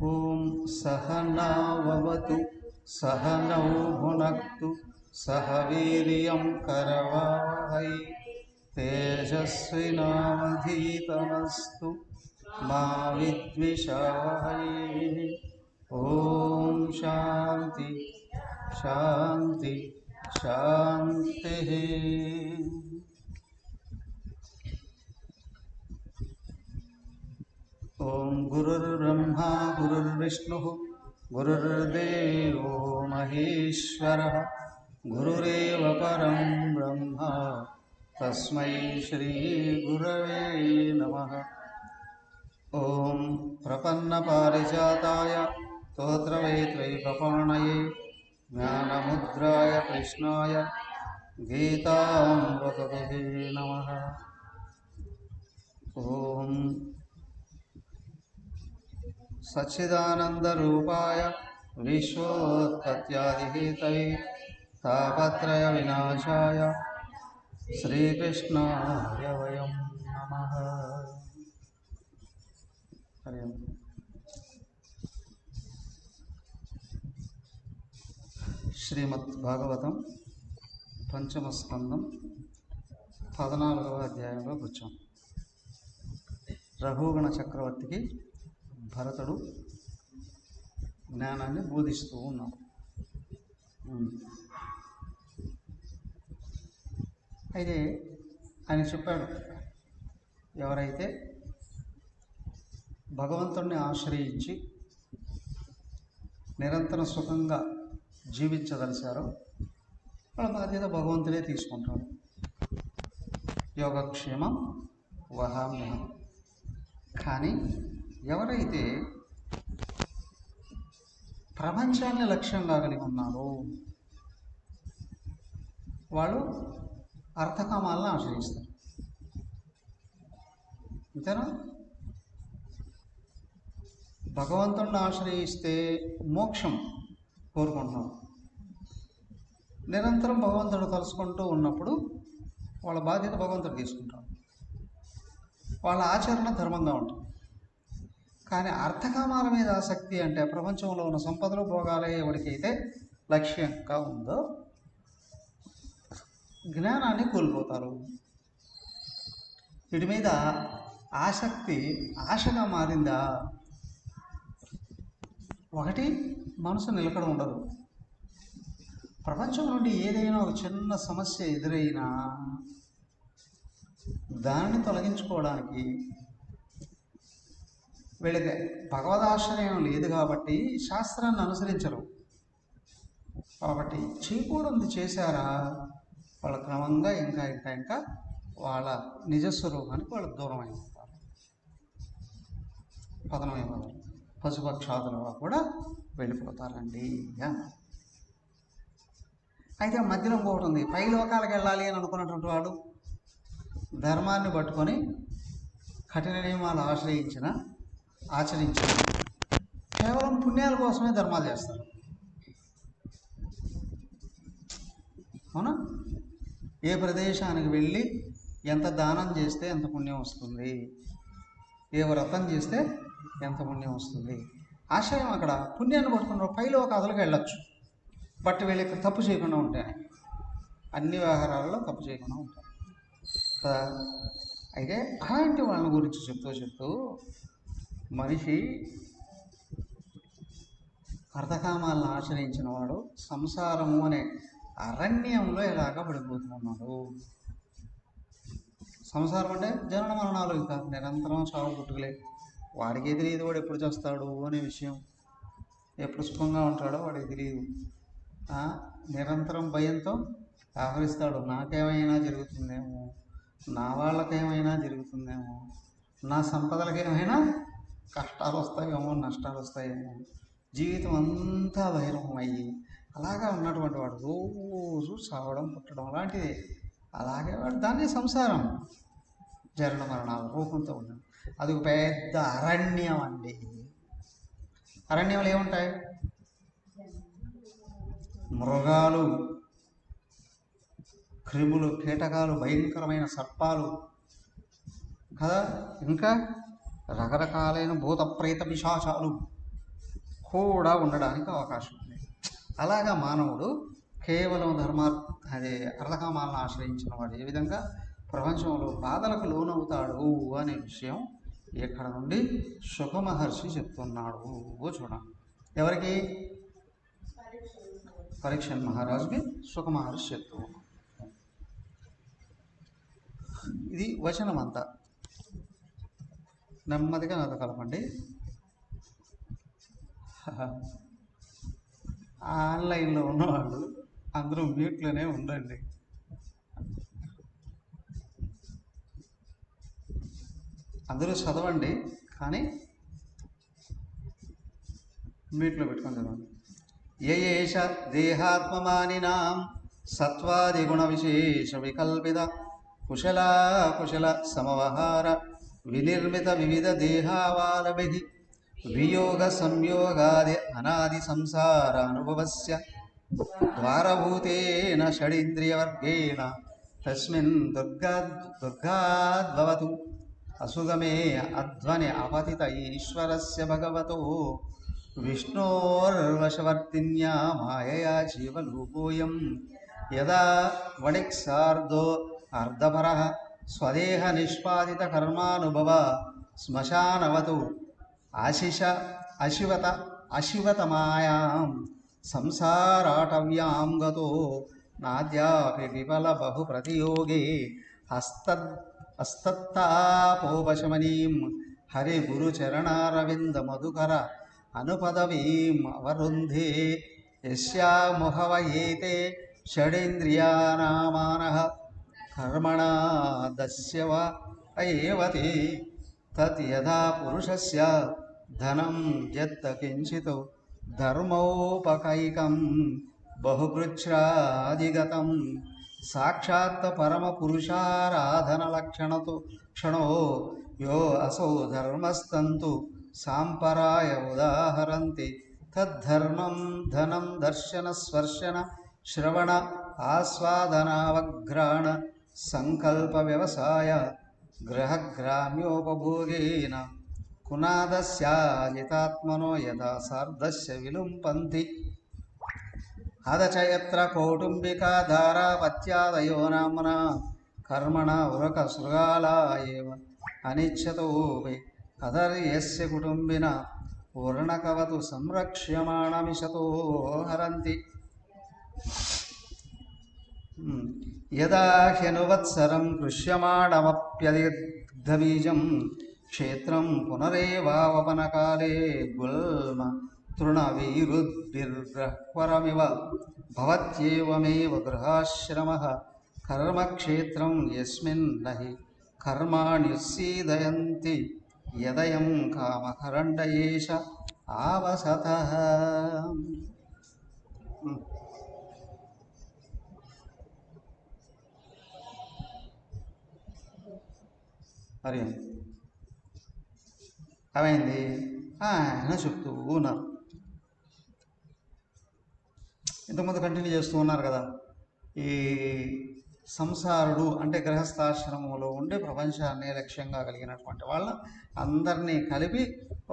ఓం సహనావతు సహనౌ భునక్తు సహ వీర్యం కరవావహై తేజస్వినావధీతమస్తు మా విద్విషావహై. ఓం శాంతి శాంతి శాంతి. ఓం గురుర్బ్రహ్మా గురుర్విష్ణుః గురుర్దేవో మహేశ్వరః గురురేవ పరం బ్రహ్మ తస్మై శ్రీ గురవే నమః. ఓం ప్రపన్నపారిజాతాయ స్తోత్రవేత్రైకపాణయే జ్ఞానముద్రాయ కృష్ణాయ గీతామృతదుహే నమః. ఓం సచ్చిదానందరూపాయ విశ్వోత్పత్యాదిహేతవే తాపత్రయ వినాశాయ శ్రీకృష్ణాయ వయం నమః. హరి ఓం. శ్రీమద్ భాగవతం పంచమ స్కందం 14వ అధ్యాయంలో కూర్చోం. రఘుగణ చక్రవర్తికి భరతుడు జ్ఞానాన్ని బోధిస్తూ ఉన్నాడు. అయితే ఆయన చెప్పాడు, ఎవరైతే భగవంతుడిని ఆశ్రయించి నిరంతరం సుఖంగా జీవించదలిచారో వాళ్ళ బాధ్యత భగవంతుడే తీసుకుంటాడు. యోగక్షేమం వహామ్యహం. కానీ ఎవరైతే ప్రపంచాన్ని లక్ష్యంగా కలిగి ఉన్నారో వాళ్ళు అర్థకామాలను ఆశ్రయిస్తారు. అంతేనా? భగవంతుడిని ఆశ్రయిస్తే మోక్షం కోరుకుంటున్నాం. నిరంతరం భగవంతుడు తలుసుకుంటూ ఉన్నప్పుడు వాళ్ళ బాధ్యత భగవంతుడు తీసుకుంటాడు. వాళ్ళ ఆచరణ ధర్మంగా ఉంటుంది. కానీ అర్థకామాల మీద ఆసక్తి అంటే ప్రపంచంలో ఉన్న సంపదలు భోగాలే ఎవరికైతే లక్ష్యంగా ఉందో జ్ఞానాన్ని కోల్పోతారు. వీటి మీద ఆసక్తి ఆశగా మారిందా, ఒకటి మనసు నిలకడ ఉండదు. ప్రపంచం నుండి ఏదైనా ఒక చిన్న సమస్య ఎదురైనా దానిని తొలగించుకోవడానికి వీళ్ళకి భగవదాశ్రయం లేదు కాబట్టి శాస్త్రాన్ని అనుసరించరు. కాబట్టి చేయకూడదు చేశారా వాళ్ళ క్రమంగా ఇంకా ఇంకా ఇంకా వాళ్ళ నిజస్వరూపానికి వాళ్ళు దూరం అయిపోతారు, పతనమైపోతారు, పశుపక్షాదులుగా కూడా వెళ్ళిపోతారండి. అయితే మధ్యలో ఇంకొకటి ఉంది. పై లోకాలకు వెళ్ళాలి అని అనుకున్నటువంటి వాడు ధర్మాన్ని పట్టుకొని కఠిన నియమాలు ఆచరించిన కేవలం పుణ్యాల కోసమే ధర్మాలు చేస్తారు. అవునా? ఏ ప్రదేశానికి వెళ్ళి ఎంత దానం చేస్తే ఎంత పుణ్యం వస్తుంది, ఏ వ్రతం చేస్తే ఎంత పుణ్యం వస్తుంది, ఆశయం అక్కడ పుణ్యాన్ని పట్టుకున్న పైలో ఒక అదలకు వెళ్ళొచ్చు. బట్ వీళ్ళకి తప్పు చేయకుండా ఉంటాయి, అన్ని వ్యవహారాలలో తప్పు చేయకుండా ఉంటాయి. అయితే అలాంటి వాళ్ళ గురించి చెప్తూ మనిషి అర్థకామాలను ఆశ్రయించిన వాడు సంసారము అనే అరణ్యంలో ఎలాగ పడిపోతున్నాడు. సంసారం అంటే జనన మరణాలు, ఇంకా నిరంతరం చావు పుట్టుకలే. వాడికి ఎదురేది వాడు ఎప్పుడు చేస్తాడు అనే విషయం. ఎప్పుడు సుఖంగా ఉంటాడో వాడికి తెలియదు. నిరంతరం భయంతో వ్యవహరిస్తాడు. నాకేమైనా జరుగుతుందేమో, నా వాళ్ళకేమైనా జరుగుతుందేమో, నా సంపదలకు ఏమైనా కష్టాలు వస్తాయేమో, నష్టాలు వస్తాయేమో, జీవితం అంతా భైరవమయ్యి అలాగా ఉన్నటువంటి వాడు రోజు సావడం పుట్టడం అలాంటిది. అలాగే వాడు దాన్ని సంసారం, జరణ మరణాల రూపంతో ఉన్నాడు. అది ఒక పెద్ద అరణ్యం అండి. అరణ్యంలో ఏముంటాయి? మృగాలు, క్రిములు, కీటకాలు, భయంకరమైన సర్పాలు కదా, ఇంకా రకరకాలైన భూత ప్రేత పిశాచాలు కూడా ఉండడానికి అవకాశం ఉంది. అలాగా మానవుడు కేవలం అర్థకామాలను ఆశ్రయించిన వాడు ఏ విధంగా ప్రపంచంలో బాధలకు లోనవుతాడు అనే విషయం ఇక్కడ నుండి శుక మహర్షి చెప్తున్నాడు. చూడండి, ఎవరికి? పరీక్షణ్ మహారాజుకి శుక మహర్షి చెప్తున్నాడు. ఇది వచనం అంతా. నెమ్మదిగా నాతో కలపండి. ఆన్లైన్లో ఉన్నవాళ్ళు అందరూ మ్యూట్లోనే ఉండండి. అందరూ చదవండి, కానీ మ్యూట్లో పెట్టుకొని చదవండి. ఏష దేహాత్మమానినాం సత్వాదిగుణ విశేష వికల్పిత కుశల సమవహార వినిర్మిత వివిధ దేహావాలభిః వియోగ సంయోగాది అనాది సంసార అనుభవస్య ద్వారభూతేన షడింద్రియవర్గేణ తస్మిన్ దుర్గాద్భవతు అసుగమే అధ్వని అపతిత ఈశ్వరస్య భగవతో విష్ణోర్వశవర్తిన్యా మాయయా జీవలోకోయం యదా వణిక్సార్ధో అర్ధపరః స్వదేహ నిష్పాదిత కర్మానుభవ శ్మశానవతు అశివతమాయాం సంసారాటవ్యాం గతో నాద్యాపి విఫల బహు ప్రతియోగే అస్తత్తాపోపశమనీం హరి గురుచరణారవింద మధుకర అనుపదవీం అవరుంధే యస్యాముహవ ఏతే షడేంద్రియానామానః కర్మణా దస్యవ ఏవతే తత్ యథా పురుషస్య ధనం యత్త కించిత్ ధర్మోపకైకం బహుకృచ్ఛ్రాదిగతం సాక్షాత్ పరమ పురుషారాధన క్షణో యో అసౌ ధర్మస్తంతు సాంపరాయ ఉదాహరంతి తద్ధర్మం ధనం దర్శన స్పర్శన శ్రవణ ఆస్వాదనావఘ్రాణ సంకల్ప వ్యవసాయ గ్రహగ్రామ్యోపభోగేన కునాదస్యాజితాత్మనో యథా సార్ధస్య విలుంపంతి అదచయత్ర కౌటుంబికా ధారాపత్యాదయో నామ్నా కర్మణ ఉరక శృగాలా ఏవ అనిచ్చతోపి అధర్యస్య కుటుంబిన పూర్ణకవతు సంరక్ష్యమాణమిషతో హరంతి యదా హ్యనువత్సరం కృష్యమాణమప్యదిగ్ధబీజం క్షేత్రం పునరేవావపనకాలే గుల్మ తృణవీరుద్భిర్గ్రహ్వరమివ భవత్యేవమేవ గృహాశ్రమః కర్మక్షేత్రం యస్మిన్ నహి కర్మాణ్యుత్సీదయంతి యదయం కామకరండ ఏష ఆవసతః. మరి ఏమైంది? ఆయన చెప్తూ ఉన్నారు, ఇంతకుముందు కంటిన్యూ చేస్తూ ఉన్నారు కదా. ఈ సంసారుడు అంటే గృహస్థాశ్రమంలో ఉండే ప్రపంచాన్ని లక్ష్యంగా కలిగినటువంటి వాళ్ళ అందరినీ కలిపి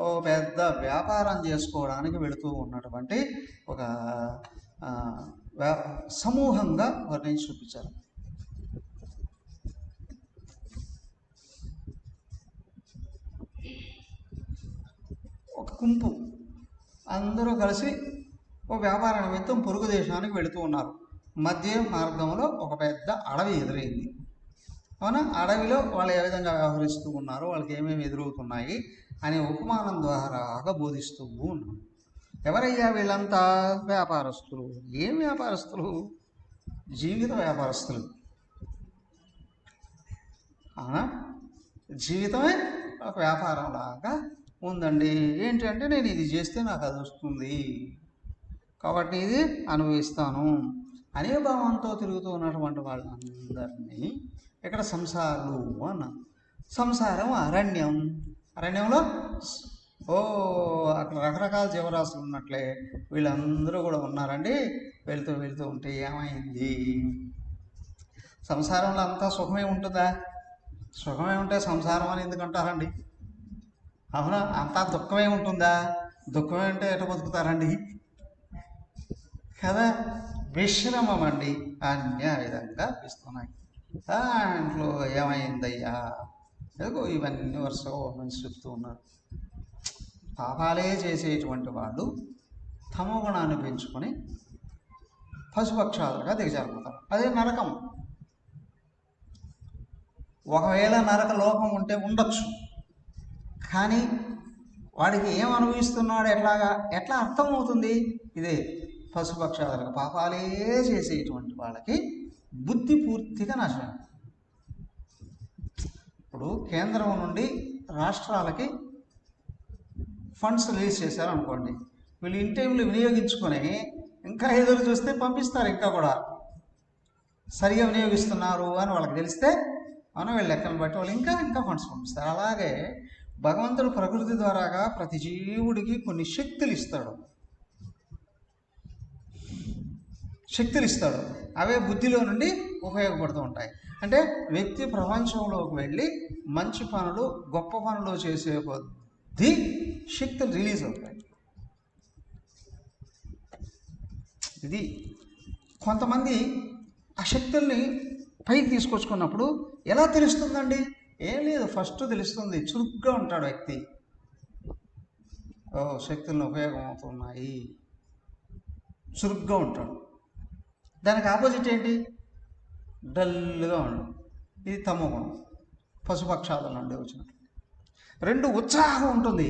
ఓ పెద్ద వ్యాపారం చేసుకోవడానికి వెళుతూ ఉన్నటువంటి ఒక సమూహంగా వర్ణించి చూపించారు. ఒక గుంపు అందరూ కలిసి ఓ వ్యాపార నిమిత్తం పొరుగు దేశానికి వెళుతూ ఉన్నారు. మధ్య మార్గంలో ఒక పెద్ద అడవి ఎదురైంది. అవునా? అడవిలో వాళ్ళు ఏ విధంగా వ్యవహరిస్తూ ఉన్నారు, వాళ్ళకి ఏమేమి ఎదురవుతున్నాయి అనే ఉపమానం ద్వారా బోధిస్తూ ఉన్నాం. ఎవరయ్యా వీళ్ళంతా? వ్యాపారస్తులు. ఏం వ్యాపారస్తులు? జీవిత వ్యాపారస్తులు. జీవితమే ఒక వ్యాపారం లాగా ఉందండి. ఏంటంటే నేను ఇది చేస్తే నాకు అది వస్తుంది కాబట్టి ఇది అనుభవిస్తాను అనే భావంతో తిరుగుతూ ఉన్నటువంటి వాళ్ళందరినీ ఇక్కడ సంసారులు అన్నాం. సంసారం అరణ్యం. అరణ్యంలో అక్కడ రకరకాల జీవరాశులు ఉన్నట్లే వీళ్ళందరూ కూడా ఉన్నారండి. వెళ్తూ వెళ్తూ ఉంటే ఏమైంది? సంసారంలో అంతా సుఖమే ఉంటుందా? సుఖమే ఉంటే సంసారం అని ఎందుకు అంటారండి? అవునా? అంతా దుఃఖమే ఉంటుందా? దుఃఖమే ఉంటే ఎట బతుకుతారండి కదా? విశ్రమం అండి అన్య విధంగా ఇస్తున్నాయి. దాంట్లో ఏమైందయ్యా? ఏదో ఇవన్నీ వరుసగా మంచి చెప్తూ ఉన్నారు. పాపాలే చేసేటువంటి వాళ్ళు తమ గుణాన్ని పెంచుకొని పశుపక్షాలుగా దిగజారిపోతారు. అదే నరకం. ఒకవేళ నరక లోకం ఉంటే ఉండొచ్చు, కానీ వాడికి ఏం అనుభవిస్తున్నాడు ఎట్లా అర్థమవుతుంది? ఇదే పశుపక్షాదులకు పాపాలే చేసేటువంటి వాళ్ళకి బుద్ధి పూర్తిగా నాశనం. ఇప్పుడు కేంద్రం నుండి రాష్ట్రాలకి ఫండ్స్ రిలీజ్ చేశారు అనుకోండి, వీళ్ళు ఇన్ టైంలో వినియోగించుకొని ఇంకా ఎదురు చూస్తే పంపిస్తారు. ఇంకా కూడా సరిగా వినియోగిస్తున్నారు అని వాళ్ళకి తెలిస్తే మనం వీళ్ళ లెక్కలను బట్టి వాళ్ళు ఇంకా ఫండ్స్ పంపిస్తారు. అలాగే భగవంతుడు ప్రకృతి ద్వారాగా ప్రతి జీవుడికి కొన్ని శక్తులు ఇస్తాడు. అవే బుద్ధిలో నుండి ఉపయోగపడుతూ ఉంటాయి. అంటే వ్యక్తి ప్రపంచంలోకి వెళ్ళి మంచి పనులు గొప్ప పనులు చేసే కొద్దీ శక్తులు రిలీజ్ అవుతాయి. ఇది కొంతమంది ఆ శక్తుల్ని పైకి తీసుకొచ్చుకున్నప్పుడు ఎలా తెలుస్తుందండి? ఏం లేదు, ఫస్ట్ తెలుస్తుంది. చురుగ్గా ఉంటాడు వ్యక్తి. శక్తులను ఉపయోగం అవుతున్నాయి, చురుగ్గా ఉంటాడు. దానికి ఆపోజిట్ ఏంటి? డల్గా ఉండడం. ఇది తమో గుణం, పశుపక్షాల నుండి వచ్చినట్టు. రెండు, ఉత్సాహం ఉంటుంది.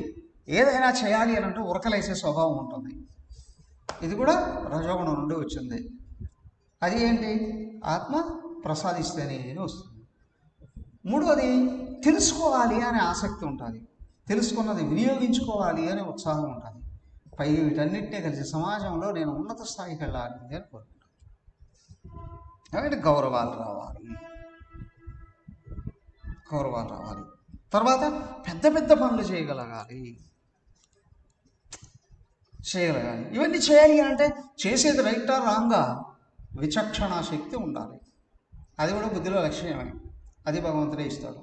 ఏదైనా చేయాలి అని అంటే ఉరకలేసే స్వభావం ఉంటుంది. ఇది కూడా రజోగుణం నుండి వచ్చింది. అది ఏంటి? ఆత్మ ప్రసాదిస్తేనే వస్తుంది. మూడవది, తెలుసుకోవాలి అనే ఆసక్తి ఉంటుంది. తెలుసుకున్నది వినియోగించుకోవాలి అనే ఉత్సాహం ఉంటుంది. పై వీటన్నిటినీ కలిసి సమాజంలో నేను ఉన్నత స్థాయికి వెళ్ళాలి అని కోరుకుంటాను. కాబట్టి గౌరవాలు రావాలి. తర్వాత పెద్ద పెద్ద పనులు చేయగలగాలి. ఇవన్నీ చేయాలి అంటే చేసేది రైటా రాంగా విచక్షణ శక్తి ఉండాలి. అది కూడా బుద్ధిలో లక్ష్యమే. అది భగవంతుడే ఇస్తాడు.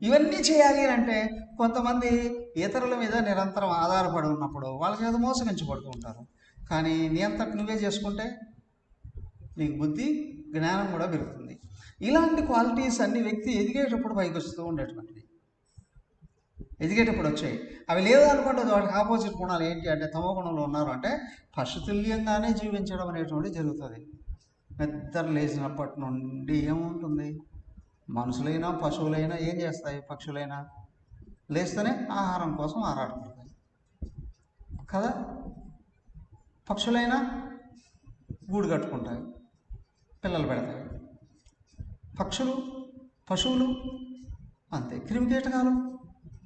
ఇవన్నీ చేయాలి అంటే కొంతమంది ఇతరుల మీద నిరంతరం ఆధారపడి ఉన్నప్పుడు వాళ్ళ చేత మోసగించబడుతూ ఉంటారు. కానీ నీ అంతటి నువ్వే చేసుకుంటే నీకు బుద్ధి జ్ఞానం కూడా పెరుగుతుంది. ఇలాంటి క్వాలిటీస్ అన్ని వ్యక్తి ఎదిగేటప్పుడు పైకి వస్తూ ఉండేటువంటివి. ఎదిగేటప్పుడు వచ్చాయి. అవి లేదు అనుకుంటే వాటికి ఆపోజిట్ గుణాలు ఏంటి అంటే తమో గుణంలో ఉన్నారు అంటే పశుతుల్యంగానే జీవించడం అనేటువంటిది జరుగుతుంది. నిద్ర లేచినప్పటి నుండి ఏముంటుంది? మనుషులైనా పశువులైనా ఏం చేస్తాయి? పక్షులైనా లేస్తేనే ఆహారం కోసం ఆరాటపడతాయి కదా. పక్షులైనా గూడు కట్టుకుంటాయి, పిల్లలు పెడతాయి. పశువులు అంతే. క్రిమికీటకాలు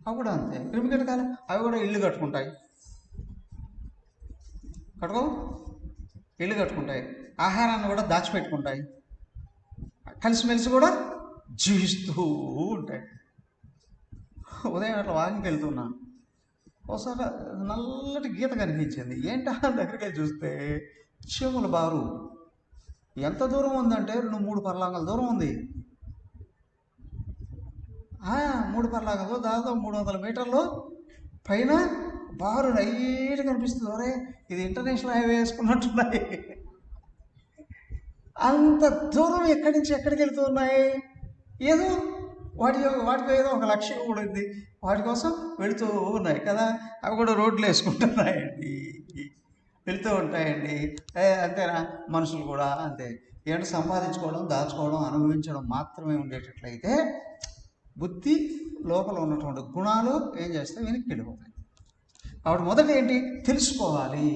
అవి కూడా అంతే. క్రిమికీటకాలు అవి కూడా ఇల్లు కట్టుకుంటాయి. ఇల్లు కట్టుకుంటాయి. ఆహారాన్ని కూడా దాచిపెట్టుకుంటాయి. కలిసిమెలిసి కూడా జీవిస్తూ ఉంటాయి. ఉదయం అట్లా వాకింగ్కి వెళ్తున్నా, ఒకసారి నల్లటి గీత కనిపించింది. ఏంటా దగ్గరికి చూస్తే చీమల బారు. ఎంత దూరం ఉందంటే 2-3 పర్లాంగల దూరం ఉంది. 3 పర్లాంగలు, దాదాపు 300 మీటర్లు పైన బారు లైట్ కనిపిస్తుంది. అరే ఇది ఇంటర్నేషనల్ హైవే వేసుకున్నట్టున్నాయి. అంత దూరం ఎక్కడి నుంచి ఎక్కడికి వెళ్తూ ఉన్నాయి? ఏదో వాటికి ఏదో ఒక లక్ష్యం కూడా ఉంది. వాటి కోసం వెళుతూ ఉన్నాయి కదా. అవి కూడా రోడ్లు వేసుకుంటున్నాయండి, వెళుతూ ఉంటాయండి. అంతేనా? మనుషులు కూడా అంతే. ఏంటంటే సంపాదించుకోవడం, దాచుకోవడం, అనుభవించడం మాత్రమే ఉండేటట్లయితే బుద్ధి లోపల ఉన్నటువంటి గుణాలు ఏం చేస్తాయి? వెనక్కి వెళ్ళిపోతాయి. కాబట్టి మొదట ఏంటి? తెలుసుకోవాలి.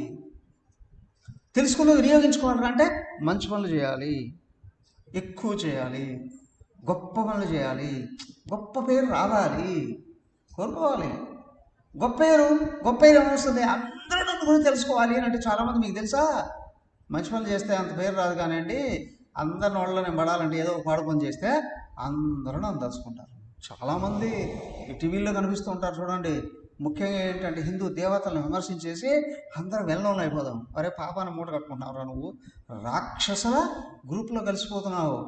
తెలుసుకుని వినియోగించుకోవాలంటే మంచి పనులు చేయాలి, ఎక్కువ చేయాలి, గొప్ప పనులు చేయాలి, గొప్ప పేరు రావాలి, కోరుకోవాలి. గొప్ప పేరు ఏమొస్తుంది? అందరూ నన్ను గురించి తెలుసుకోవాలి అని అంటే చాలామంది మీకు తెలుసా, మంచి పనులు చేస్తే అంత పేరు రాదు కానివ్వండి, అందరి నోళ్ళలో నేను పడాలంటే ఏదో ఒక పాడు పని చేస్తే అందరూ నన్ను తెలుసుకుంటారు. చాలామంది ఈ టీవీల్లో కనిపిస్తూ ఉంటారు చూడండి. ముఖ్యంగా ఏంటంటే హిందూ దేవతలను విమర్శించేసి అందరూ వెల్నోళ్ళు అయిపోదాం. అరే పాపాన్ని మూట కట్టుకుంటున్నావురా నువ్వు, రాక్షసుల గ్రూప్లో కలిసిపోతున్నావు.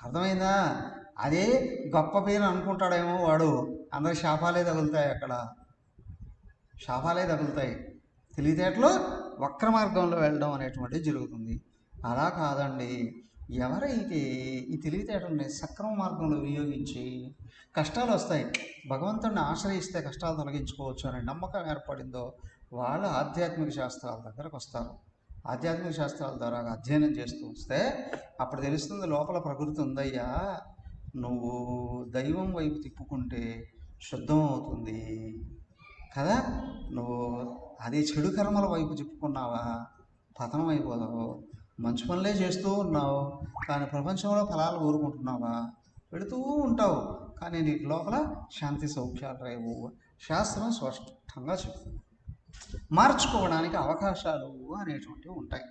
అర్థమైందా? అదే గొప్ప పేరు అనుకుంటాడేమో వాడు, అందరి శాపాలే తగులుతాయి, అక్కడ శాపాలే తగులుతాయి. తెలివితేటలు వక్ర మార్గంలో వెళ్ళడం అనేటువంటిది జరుగుతుంది. అలా కాదండి, ఎవరైతే ఈ తెలివితేటల్ని సక్రమ మార్గంలో వినియోగించి కష్టాలు వస్తాయి, భగవంతుడిని ఆశ్రయిస్తే కష్టాలు తొలగించుకోవచ్చు అనే నమ్మకం ఏర్పడిందో వాళ్ళు ఆధ్యాత్మిక శాస్త్రాల దగ్గరకు వస్తారు. ఆధ్యాత్మిక శాస్త్రాల ద్వారా అధ్యయనం చేస్తూ వస్తే అప్పుడు తెలుస్తుంది లోపల ప్రకృతి ఉందయ్యా, నువ్వు దైవం వైపు తిప్పుకుంటే శుద్ధం అవుతుంది కదా, నువ్వు అదే చెడు కర్మల వైపు తిప్పుకున్నావా పతనం అయిపోదావు. మంచి పనులే చేస్తూ ఉన్నావు కానీ ప్రపంచంలో ఫలాలు కోరుకుంటున్నావా, పెడుతూ ఉంటావు కానీ నీకు లోపల శాంతి సౌఖ్యాలు రేవు. శాస్త్రం స్పష్టంగా చెప్తుంది. మార్చుకోవడానికి అవకాశాలు అనేటువంటివి ఉంటాయి.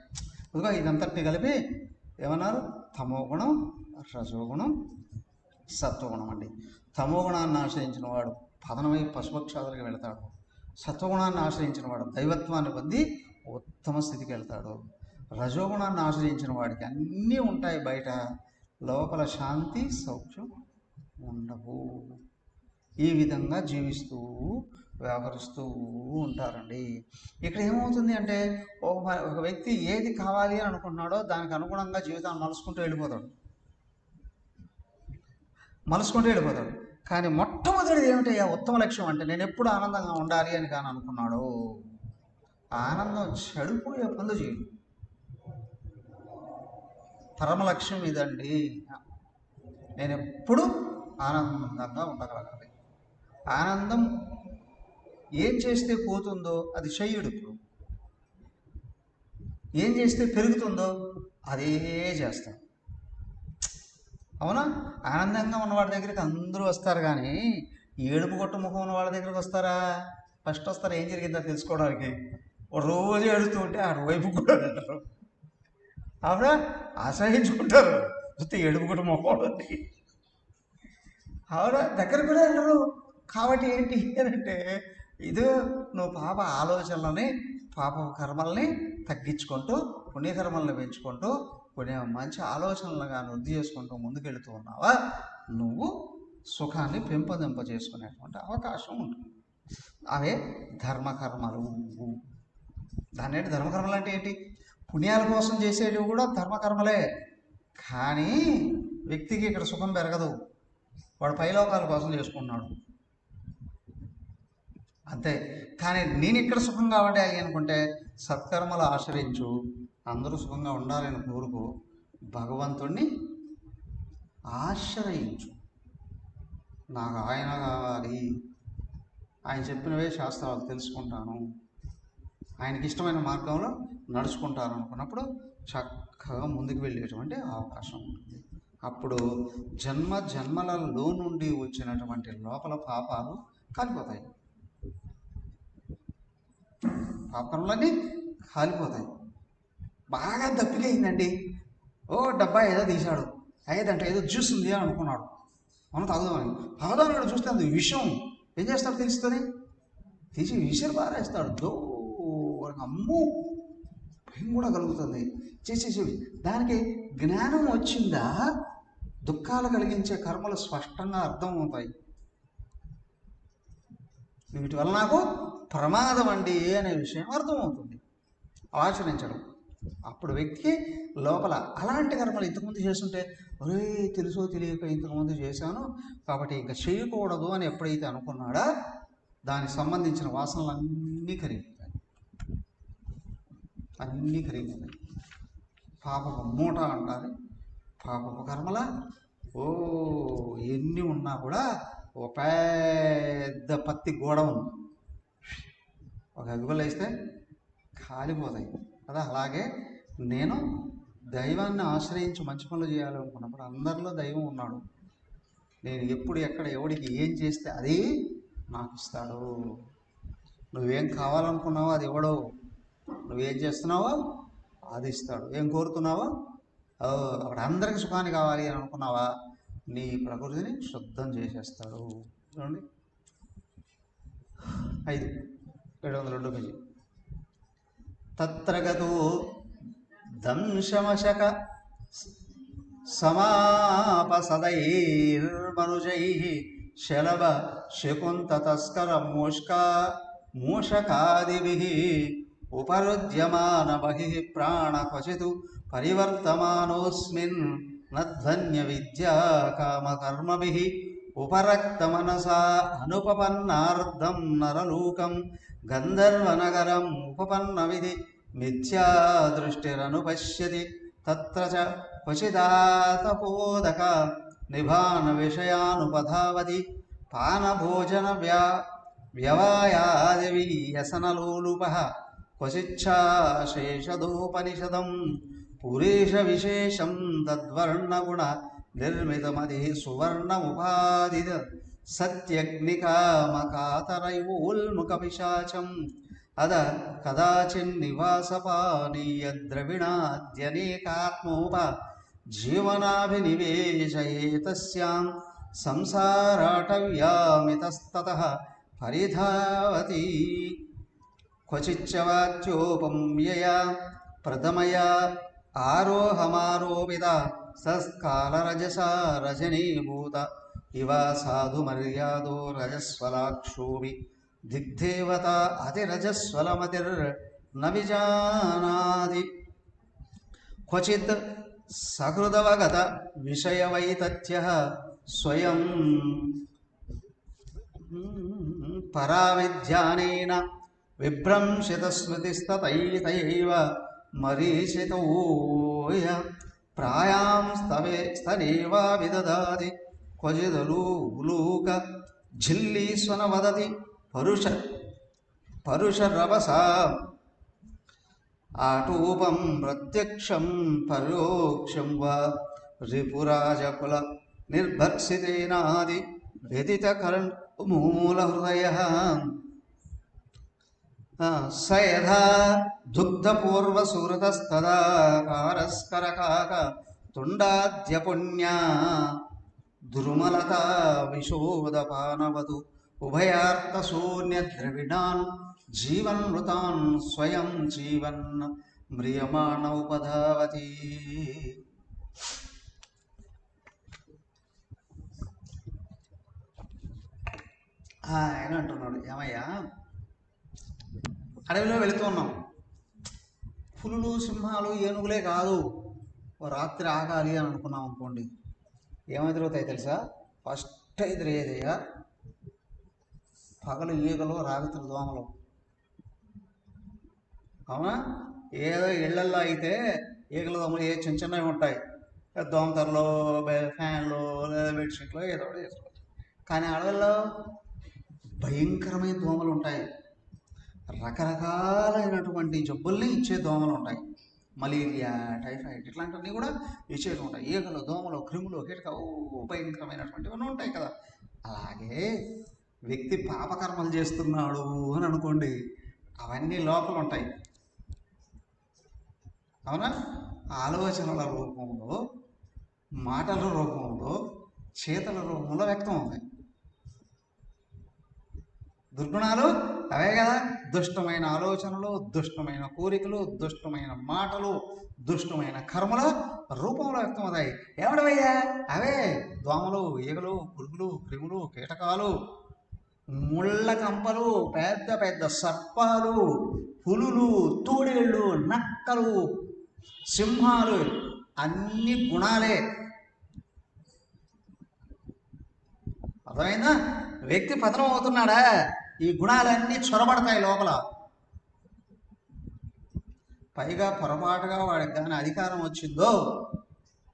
ఇదిగో ఇదంతటిని కలిపి ఏమన్నారు? తమోగుణం, రజోగుణం, సత్వగుణం అండి. తమోగుణాన్ని ఆశ్రయించిన వాడు పతనమై పశుపక్షాదులకు వెళతాడు. సత్వగుణాన్ని ఆశ్రయించిన వాడు దైవత్వాన్ని పొంది ఉత్తమ స్థితికి వెళ్తాడు. రజోగుణాన్ని ఆశ్రయించిన వాడికి అన్నీ ఉంటాయి బయట, లోపల శాంతి సౌఖ్యం ఉండవు. ఈ విధంగా జీవిస్తూ వ్యవహరిస్తూ ఉంటారండి. ఇక్కడ ఏమవుతుంది అంటే ఒక వ్యక్తి ఏది కావాలి అని అనుకుంటున్నాడో దానికి అనుగుణంగా జీవితాన్ని మలుచుకుంటూ వెళ్ళిపోతాడు. కానీ మొట్టమొదటిది ఏమిటయ్యా ఉత్తమ లక్ష్యం అంటే నేను ఎప్పుడు ఆనందంగా ఉండాలి అని కానీ అనుకున్నాడు, ఆనందం చెడిపోయే పనులు చేయడు. పరమ లక్ష్యం ఇదండి, నేను ఎప్పుడు ఆనందంగా ఉండగలగాలి. ఆనందం ఏం చేస్తే పోతుందో అది చెయ్యడు. ఇప్పుడు ఏం చేస్తే పెరుగుతుందో అదే చేస్తాడు. అవునా? ఆనందంగా ఉన్నవాడి దగ్గరికి అందరూ వస్తారు కానీ ఏడుపు కొట్టు ముఖం ఉన్న వాళ్ళ దగ్గరికి వస్తారా? ఫస్ట్ వస్తారు ఏం జరిగిందో తెలుసుకోవడానికి. రోజు ఏడుస్తూ ఉంటే ఆడు వైపు కూడా అంటారు, ఆవిడ ఆశ్రయించుకుంటారు. చూస్తే ఏడుపు కొట్టు ముఖం ఆవిడ దగ్గర కూడా వెళ్ళరు. కాబట్టి ఏంటి అంటే ఇది నువ్వు పాప ఆలోచనలని పాప కర్మల్ని తగ్గించుకుంటూ పుణ్యకర్మల్ని పెంచుకుంటూ కొన్ని మంచి ఆలోచనలుగా వృద్ధి చేసుకుంటూ ముందుకెళ్తూ ఉన్నావా, నువ్వు సుఖాన్ని పెంపొందింపజేసుకునేటువంటి అవకాశం ఉంటుంది. అవే ధర్మకర్మలు. దాని ఏంటి ధర్మకర్మలు అంటే ఏంటి? పుణ్యాల కోసం చేసేటివి కూడా ధర్మకర్మలే. కానీ వ్యక్తికి ఇక్కడ సుఖం పెరగదు, వాడు పైలోకాల కోసం చేసుకున్నాడు అంతే. కానీ నేను ఇక్కడ సుఖంగా ఉండాలి అనుకుంటే సత్కర్మలు ఆశ్రయించు, అందరూ సుఖంగా ఉండాలని కోరుకు, భగవంతుణ్ణి ఆశ్రయించు. నాకు ఆయన కావాలి, ఆయన చెప్పినవే శాస్త్రాలు తెలుసుకుంటాను, ఆయనకి ఇష్టమైన మార్గంలో నడుచుకుంటాను అనుకున్నప్పుడు చక్కగా ముందుకు వెళ్ళేటువంటి అవకాశం ఉంటుంది. అప్పుడు జన్మలలో నుండి వచ్చినటువంటి లోపల పాపాలు కాలిపోతాయి, పాపకర్మలన్నీ కాలిపోతాయి. బాగా దప్పికయిందండి, ఓ డబ్బా ఏదో తీశాడు, అయ్యేదంటే ఏదో జ్యూస్ ఉంది అని అనుకున్నాడు, మనం తాగుదామని చూస్తే అది విషం. ఏం చేస్తాడు తెలుస్తుంది, తీసి విషయం బారేస్తాడు. అమ్మో భయం కూడా కలుగుతుంది. చేసేసి దానికి జ్ఞానం వచ్చిందా, దుఃఖాలు కలిగించే కర్మలు స్పష్టంగా అర్థమవుతాయి. వీటి వల్ల నాకు ప్రమాదం అండి అనే విషయం అర్థమవుతుంది ఆచరించడం. అప్పుడు వ్యక్తికి లోపల అలాంటి కర్మలు ఇంతకుముందు చేస్తుంటే ఒరే తెలుసో తెలియక ఇంతకుముందు చేశాను కాబట్టి ఇంకా చేయకూడదు అని ఎప్పుడైతే అనుకున్నాడో దానికి సంబంధించిన వాసనలు అన్నీ కరిగిపోతాయి. పాపపు మూట అంటారు. పాపపు కర్మల ఎన్ని ఉన్నా కూడా ఓ పెద్ద పత్తి గోడవును ఒక అగ్గులు వేస్తే కాలిపోతాయి కదా. అలాగే నేను దైవాన్ని ఆశ్రయించి మంచి పనులు చేయాలనుకున్నప్పుడు అందరిలో దైవం ఉన్నాడు. నేను ఎప్పుడు ఎక్కడ ఎవడికి ఏం చేస్తే అది నాకు ఇస్తాడు. నువ్వేం కావాలనుకున్నావో అది ఇవ్వడు. నువ్వేం చేస్తున్నావో అది ఇస్తాడు. ఏం కోరుతున్నావో అప్పుడు అందరికి సుఖాన్ని కావాలి అని అనుకున్నావా, నీ ప్రకృతిని శుద్ధం చేసేస్తాడు. చూడండి 702 పేజీ. తత్రగతో దంశమశక సమాపసదైర్మనుజై శలభ శకుంత తస్కర మూషకాదిభిః ఉపరుద్యమాన బహిః ప్రాణ క్వచిత్ పరివర్తమానోస్మిన్ నధ్వన్య విద్యా కామకర్మభిః ఉపరక్తమనసా అనుపపన్నార్ధం నరలోకం గంధర్వనగరం ఉపపన్నవిధి మిథ్యా దృష్టిరనుపశ్యతి తత్ర చ క్వచిదాతపోదక నిభాన విషయానుపధావతి పానభోజన వ్యవాయాది వ్యసనలోలుపః క్వచిచ్ఛాశేషదోపనిషదం పురేష విశేషం తద్వర్ణగుణ నిర్మితమది సువర్ణముపాదిత సత్యగ్నికామకాతరైవోల్ముఖపిశాచం అద కదాచిన్నివాసపానీయ ద్రవిణాద్యనేకాత్మోప జీవనాభినివేశయేతస్యాం సంసారాటవ్యామితస్తతః పరిధావతి క్వచిచ్చ వాచ్యోపమ్యయా ప్రథమయా ఆరోహమారోపిత సస్కాలరజసా రజనీభూత ఇవ సాధుమర్యాదో రజస్వలాక్షోభి దిగ్దేవత అతిరజస్వలమతిర్న విజానాది క్వచిత్ సహృదవగత విషయవైతథ్యః స్వయం పరావిధ్యానేన విభ్రంశితస్మృతిస్తతైతయైవ మరీచితోయ ప్రాయాం స్తనేవా విదదాతి క్వచిదలూక ఝిల్లీస్వన వదతి పరుషరవసా ఆటూపం ప్రత్యక్షం పరోక్షం వా రిపురాజకుల నిర్భర్సితేనాది వ్యతితకర్మూలహృదయః స యథా దుగ్ధపూర్వసుహృతస్తదా కారస్కరకాక తుండాద్యపుణ్యా దుర్మలతా విశోదపానవతు ఉభయార్థశూన్యద్రవిడాన్ జీవన్మృతాన్ స్వయం జీవన్ మ్రియమాణ ఉపధావతి. ఆయన అంటున్నాడు, ఏమయ్యా అడవిలో వెళుతున్నాం, పులులు సింహాలు ఏనుగులే కాదు, ఓ రాత్రి ఆగాలి అని అనుకున్నాం అనుకోండి, ఏమెదురవుతాయి తెలుసా? ఫస్ట్ ఎదురయ్యేదయ్యా పగలు ఈగలు, రాత్రి దోమలు. అవునా? ఏదో ఇళ్లల్లో అయితే ఈగలు దోమలు ఏ చిన్న చిన్నవి ఉంటాయి, దోమతరలో ఫ్యాన్లో లేదా బెడ్షీట్లో ఏదో ఒకటి చేసుకోవచ్చు. కానీ అడవుల్లో భయంకరమైన దోమలు ఉంటాయి, రకరకాలైనటువంటి జబ్బుల్ని ఇచ్చే దోమలు ఉంటాయి, మలేరియా, టైఫాయిడ్ ఇట్లాంటివన్నీ కూడా ఇచ్చేవి ఉంటాయి. ఈగలు, దోమలు, క్రిములు, కీటకాలు భయంకరమైనటువంటివన్నీ ఉంటాయి కదా. అలాగే వ్యక్తి పాపకర్మలు చేస్తున్నాడు అని అనుకోండి, అవన్నీ లోపల ఉంటాయి. అవునా? ఆలోచనల రూపంలో, మాటల రూపంలో, చేతల రూపంలో వ్యక్తం అవుతాయి. దుర్గుణాలు అవే కదా. దుష్టమైన ఆలోచనలు, దుష్టమైన కోరికలు, దుష్టమైన మాటలు, దుష్టమైన కర్మల రూపంలో వ్యక్తమవుతాయి. ఏమడవయ్యా? అవే దోమలు, ఈగలు, పురుగులు, క్రిములు, కీటకాలు, ముళ్ళ కంపలు, పెద్ద పెద్ద సర్పాలు, పులులు, తోడేళ్ళు, నక్కలు, సింహాలు, అన్ని గుణాలే. అర్థమైందా? వ్యక్తి పతనం అవుతున్నాడా, ఈ గుణాలన్నీ చొరబడతాయి లోపల. పైగా పొరపాటుగా వాడికి కానీ అధికారం వచ్చిందో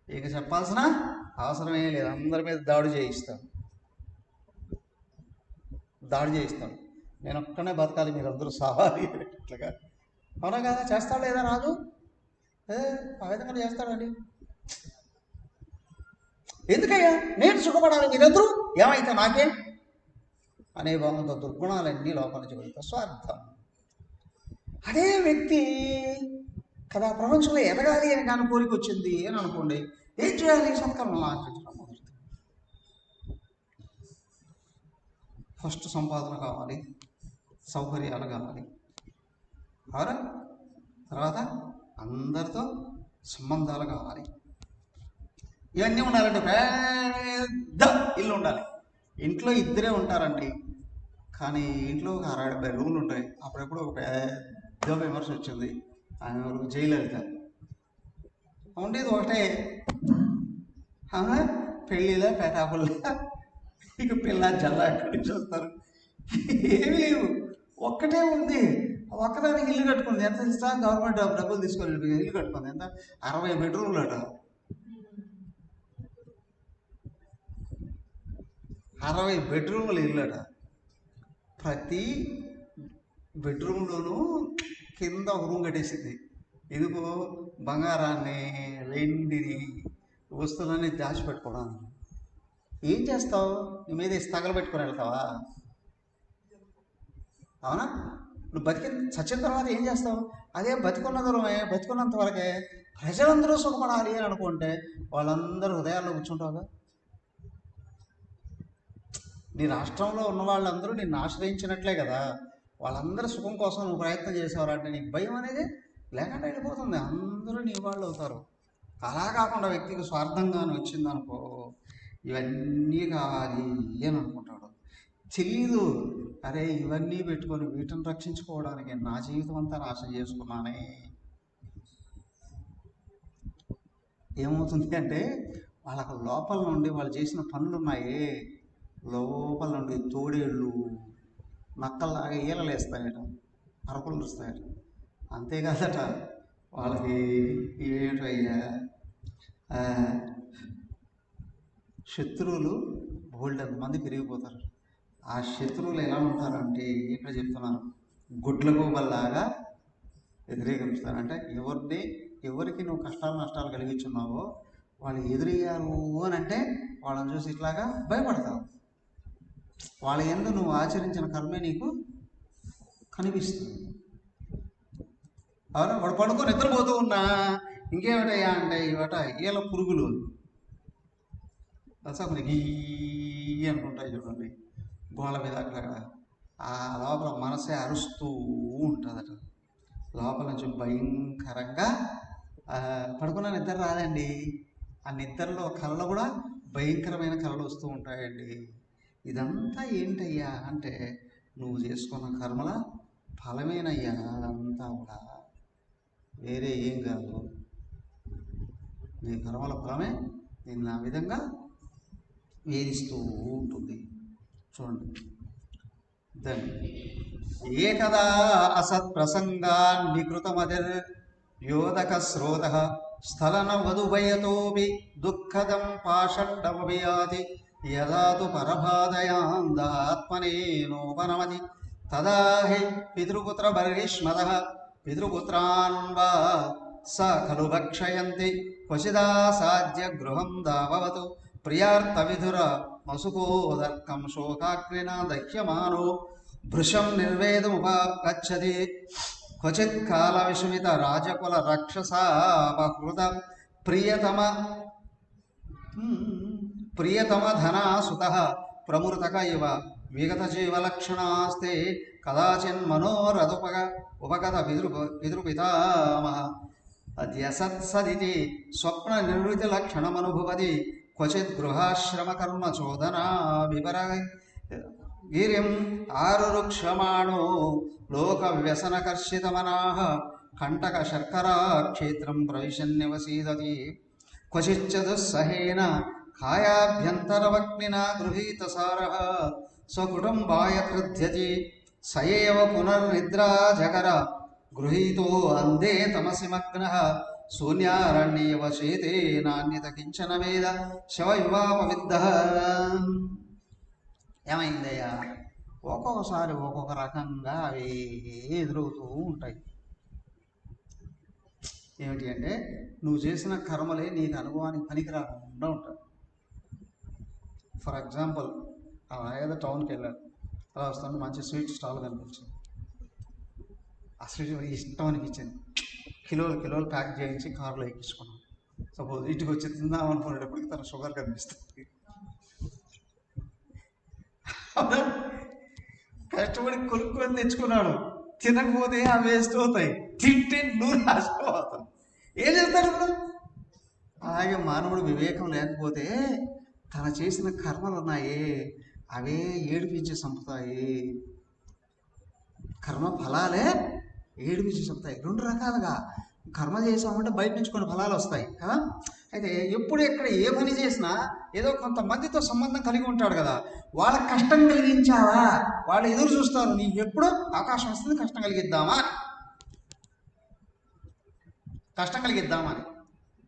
ఇక చెప్పాల్సిన అవసరమే లేదు, అందరి మీద దాడి చేయిస్తాడు. నేను ఒక్కనే బతకాలి, మీరు అందరూ సావాలి అట్లుగా అవునా కదా? చేస్తాడు లేదా రాజు? ఆ విధంగా చేస్తాడండి. ఎందుకయ్యా నేను సుఖపడాలి, మీరెందరూ ఏమైతే నాకేం అనే భావంతో దుర్గుణాలన్నీ లోపల నుంచి వెళ్తాయి. స్వార్థం. అదే వ్యక్తి కదా ప్రపంచంలో ఎదగాలి అని కానీ కోరిక వచ్చింది అని అనుకోండి, ఏం చేయాలి? సత్కర్మలు ఆచరించడం మొదలు. ఫస్ట్ సంపాదన కావాలి, సౌకర్యాలు కావాలి, అవునా? తర్వాత అందరితో సంబంధాలు కావాలి. ఇవన్నీ ఉండాలంటే పెద్ద ఇల్లు ఉండాలి. ఇంట్లో ఇద్దరే ఉంటారండి, కానీ ఇంట్లో ఒక 60-70 రూములు ఉంటాయి. అప్పుడెప్పుడు ఒక పెద్ద విమర్శ వచ్చింది, ఆయన వరకు జయలలిత ఉండేది ఒకటే. పెళ్ళిలా పేటాపుల్లా ఇక పిల్ల జల్లా ఎక్కడి నుంచి వస్తారు, ఏమీ లేవు, ఒక్కటే ఉంది. ఒక్కదానికి ఇల్లు కట్టుకుంది. ఎంత తెలుసా? గవర్నమెంట్ డబ్బులు తీసుకొని ఇల్లు కట్టుకుంది. ఎంత? 60 బెడ్రూమ్లు అట. 60 బెడ్రూమ్ల ఇల్లు అట. ప్రతి బెడ్రూమ్లోనూ కింద ఒక రూమ్ కట్టేసింది. ఇదిగో బంగారాన్ని, వెండిని, వస్తువులన్నీ దాచిపెట్టుకోవడం. ఏం చేస్తావు? నీ మీద తగలబెట్టుకొని వెళ్తావా? అవునా? నువ్వు చచ్చిన తర్వాత ఏం చేస్తావు? అదే బతికున్న దూరమే, బతికున్నంత వరకే ప్రజలందరూ సుఖపడాలి అని అనుకుంటే వాళ్ళందరూ హృదయాల్లో కూర్చుంటావుగా. నీ రాష్ట్రంలో ఉన్న వాళ్ళందరూ నిన్ను ఆశ్రయించినట్లే కదా. వాళ్ళందరూ సుఖం కోసం నువ్వు ప్రయత్నం చేసేవారంటే నీకు భయం అనేది లేకుండా వెళ్ళిపోతుంది. అందరూ నీ వాళ్ళు అవుతారు. అలా కాకుండా వ్యక్తికి స్వార్థంగానే వచ్చిందనుకో, ఇవన్నీ కావాలి అని అనుకుంటాడు. తెలీదు, అరే ఇవన్నీ పెట్టుకొని వీటిని రక్షించుకోవడానికి నా జీవితం అంతా నాశనం చేసుకున్నానే. ఏమవుతుంది అంటే వాళ్ళకు లోపల నుండి వాళ్ళు చేసిన పనులు ఉన్నాయి, లోపల నుండి తోడేళ్ళు నక్కల్లాగా ఈలలు వేస్తాయట, అరకులు వస్తాయట. అంతేకాదట, వాళ్ళకి ఏమిటయ్యా శత్రువులు బోల్డ్ మంది పెరిగిపోతారు. ఆ శత్రువులు ఎలా ఉంటారంటే ఇక్కడ చెప్తున్నారు, గుడ్ల గోబల్లాగా వ్యతిరేకిస్తారు. అంటే ఎవరికి నువ్వు కష్టాలు నష్టాలు కలిగించున్నావో వాళ్ళు ఎదురయ్యారు అని అంటే వాళ్ళని చూసి ఇట్లాగా భయపడతావు. వాళ్ళ యందు నువ్వు ఆచరించిన కర్మే నీకు కనిపిస్తుంది. అవునా? వాడు పడుకొని నిద్రపోతూ ఉన్నా ఇంకేమిటయ్యా అంటే ఇవట ఈల పురుగులు మనకి గీ అనుకుంటాయి చూడండి, గోళ్ళ మీద అక్కడ. ఆ లోపల మనసే అరుస్తూ ఉంటుందట. లోపల నుంచి భయంకరంగా పడుకున్న నిద్ర రాదండి. ఆ నిద్రలో కళలు కూడా భయంకరమైన కళలు వస్తూ ఉంటాయండి. ఇదంతా ఏంటయ్యా అంటే నువ్వు చేసుకున్న కర్మల ఫలమేనయ్యా. అదంతా కూడా వేరే ఏం కాదు. నీ కర్మల ఫలమే నిన్ను ఆ విధంగా వేధిస్తూ ఉంటుంది. చూడండి, ఏకదా అసత్ప్రసంగాన్ని కృతమదిర్ యోదక స్రోత స్థలన వధుభయతోపి దుఃఖదం పాషండమభియాతి యదాతు పరబాధయాందాత్మనేనోపనమతి తదా హి పితృపుత్ర బర్హిష్మద పితృపుత్రాన్ వా స ఖలు భక్షయంతి క్వచిదా సాధ్య గృహం దావవతు ప్రియార్థ విధుర మసుకోదర్కం శోకాగ్నినా దహ్యమానో భృశం నిర్వేదముపగచ్చతి క్వచిత్ కాల విషమిత రాజకుల రక్షసాపహృత ప్రియతమ ధనాసుత ప్రమృతక ఇవ విగత జీవలక్షణాస్తే కదాచిన్ ఉపగత పితృపితామహ అద్యసత్సదితి స్వప్న నిర్వృతి లక్షణమనుభవతి క్వచిత్ గృహాశ్రమ కర్మ చోదనా విపర గిరిం ఆరురుక్షమాణో లోక వ్యసనకర్షితమనాః కంటక శర్కరా క్షేత్రం ప్రవిశన్యవసీదతి క్వచిచ్చ దుస్సహేన కాయాభ్యంతరవగ్నినా గృహీతసారః స్వకుటుంబాయ కృధ్యతి సయేవ పునర్నిద్రా జగర గృహీతో అందే తమసి మగ్నః శూన్యారణ్యేవశేతే నాణ్యత కించన వేద శవయువాపవిద్ధః. ఏమైందయ్యా? ఒక్కొక్కసారి ఒక్కొక్క రకంగా అవి ఎదురవుతూ ఉంటాయి. ఏమిటి అంటే నువ్వు చేసిన కర్మలే నీకు అనుభవానికి పనికి రాకుండా ఉంటాయి. ఫర్ ఎగ్జాంపుల్, ఏదో టౌన్కి వెళ్ళాడు, అలా వస్తాను మంచి స్వీట్ స్టాల్ కనిపించింది. ఆ స్వీట్ ఇష్టం అనిపించింది. కిలోలు ప్యాక్ చేయించి కారులో ఎక్కించుకున్నాను. సపోజ్ ఇంటికి వచ్చి తిందాం అనుకునేటప్పటికి తన షుగర్ కనిపిస్తుంది. కష్టపడి కొనుక్కొని తెచ్చుకున్నాడు, తినకపోతే అవి వేస్ట్ అవుతాయి, తింటే నూనె నాశనం అవుతాం. ఏం చేస్తాడు ఇప్పుడు? అలాగే మానవుడు వివేకం లేకపోతే తన చేసిన కర్మలు ఉన్నాయే అవే ఏడిపించి చంపుతాయి. కర్మ ఫలాలే ఏడిపించి చంపుతాయి. రెండు రకాలుగా కర్మ చేసామంటే బయట నుంచి కొన్ని ఫలాలు వస్తాయి కదా. అయితే ఎప్పుడు ఎక్కడ ఏ పని చేసినా ఏదో కొంతమందితో సంబంధం కలిగి ఉంటాడు కదా, వాళ్ళకి కష్టం కలిగించావా, వాళ్ళు ఎదురు చూస్తారు నీకు ఎప్పుడు అవకాశం వస్తుంది కష్టం కలిగిద్దామా అని.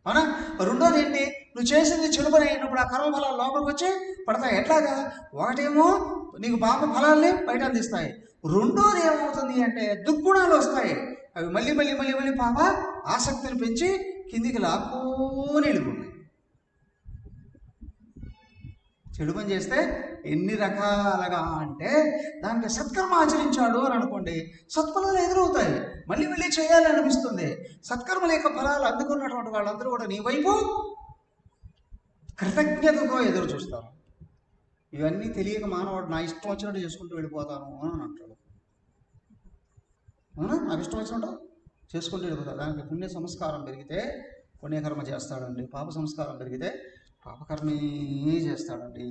అవునా? రెండోది ఏంటి, నువ్వు చేసింది చెడు పని అయినప్పుడు ఆ కర్మ ఫలాలు లోపలికి వచ్చి పడతాయి. ఎట్లాగా? ఒకటేమో నీకు పాప ఫలాల్ని బయట అందిస్తాయి, రెండోది ఏమవుతుంది అంటే దుర్గుణాలు వస్తాయి. అవి మళ్ళీ మళ్ళీ మళ్ళీ మళ్ళీ పాప ఆసక్తిని పెంచి కిందికి లాక్కొని వెళ్ళిపోతాయి. చెడు పని చేస్తే ఎన్ని రకాలుగా అంటే దానికి సత్కర్మ ఆచరించాడు అని అనుకోండి, సత్ఫలాలు ఎదురవుతాయి, మళ్ళీ మళ్ళీ చేయాలి అనిపిస్తుంది. సత్కర్మల యొక్క ఫలాలు అందుకున్నటువంటి వాళ్ళందరూ కూడా నీ వైపు కృతజ్ఞతతో ఎదురు చూస్తారు. ఇవన్నీ తెలియక మానవుడు నా ఇష్టం వచ్చినట్టు చేసుకుంటూ వెళ్ళిపోతాను అని అంటాడు. అవునా? నాకు ఇష్టం వచ్చినట్టు చేసుకుంటూ వెళ్ళిపోతాడు. దానికి పుణ్య సంస్కారం పెరిగితే పుణ్యకర్మ చేస్తాడండి, పాప సంస్కారం పెరిగితే పాపకర్మే చేస్తాడండి.